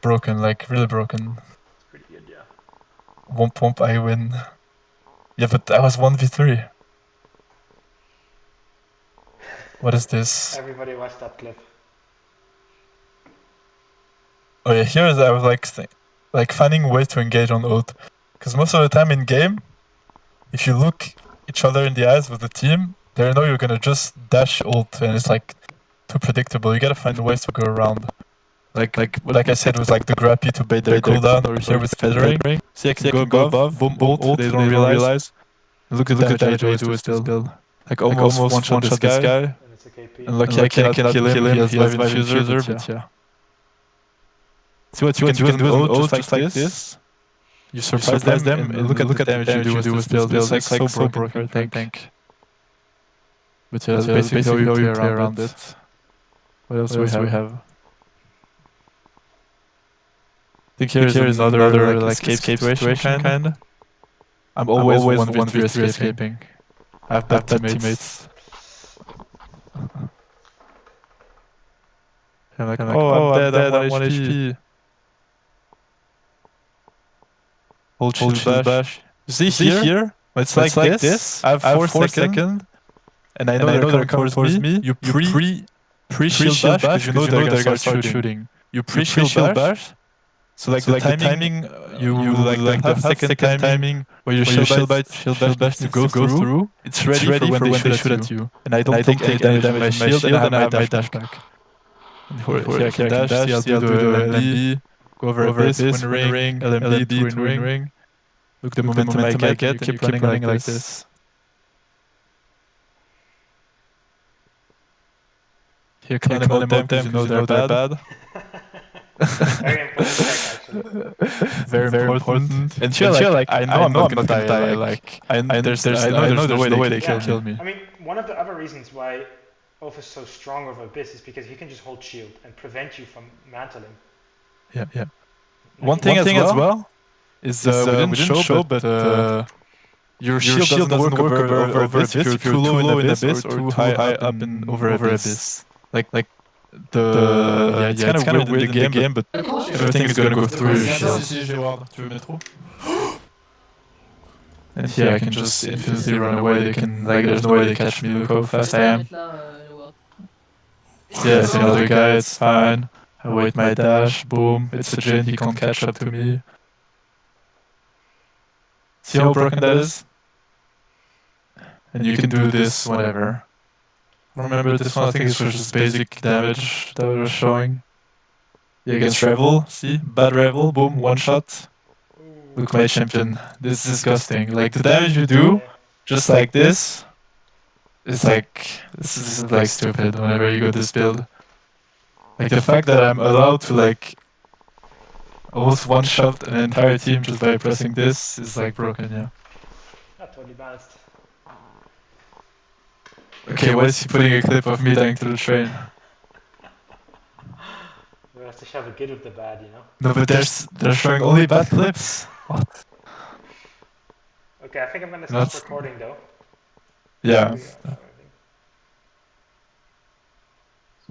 broken, like really broken. It's pretty good, yeah. Womp womp, I win. Yeah, but I was 1v3. What is this? Everybody watch that clip. Oh yeah, here is I was like finding ways to engage on oath. Because most of the time in game, if you look each other in the eyes with the team, they know you're gonna just dash ult and it's like too predictable. You gotta find ways to go around. Like I said with like the Grappy to bait their cooldown, or here with feathering. See I can go above, boom ult, they don't realize. Look at the damage I do with this build. Like almost one-shot this guy. And it's a KP. And lucky I cannot kill him, he has live infuser, but yeah. See what you can do with oath just like this. You surprise them and look at the damage you do with this build. It's like so broken tank. But yeah, that's basically how you play around it. What else do we have? I think here is another like escape situation kinda. I'm always 1v3 escaping. I have bad teammates. I'm like, oh, I'm dead, I'm 1 HP. Hold shield bash. See here? It's like this. I have 4 seconds, and I know they're coming towards me. You pre-shield bash because you know they're gonna start shooting. You pre-shield bash. So like the timing, you like the half-second timing where your shield bash to go through. It's ready for when they shoot at you. And I don't take any damage in my shield, and I have my dash back. And here I can dash. See, I'll do the LMB. Go over Abyss, win ring, LMB to win ring. Look the momentum I get, and you keep running like this. Here can emote them because you know they're bad. Very important tech, actually. Very important. And here, like, I know I'm not gonna die. I know there's no way they can kill me. I mean, one of the other reasons why Oath is so strong with Abyss is because he can just hold shield and prevent you from mantling. Yeah. Like, One thing as well is we didn't show, but your shield doesn't work over Abyss if you're too low in Abyss or too high up in over Abyss. Like it's kind of weird in the game, but everything is gonna go through your shield. And here I can just infinitely run away. They can there's no way they catch me. Look how fast I am. Yeah, it's another guy. It's fine. I wait my dash. Boom. It's a Jin. He can't catch up to me. See how broken that is? And you can do this whenever. Remember this one? I think this was just basic damage that we were showing. Yeah, against Revel. See? Bad Revel. Boom. One shot. Look, my champion. This is disgusting. Like, the damage you do, just like this, it's like, this is like stupid whenever you go this build. Like, the fact that I'm allowed to, like, almost one-shot an entire team just by pressing this is, like, broken, yeah. Not totally balanced. Okay, why is he putting a clip of me dying to the train? We have to shove a good with the bad, you know? No, but they're showing only bad clips. What? Okay, I think I'm gonna stop recording though. Yeah. We,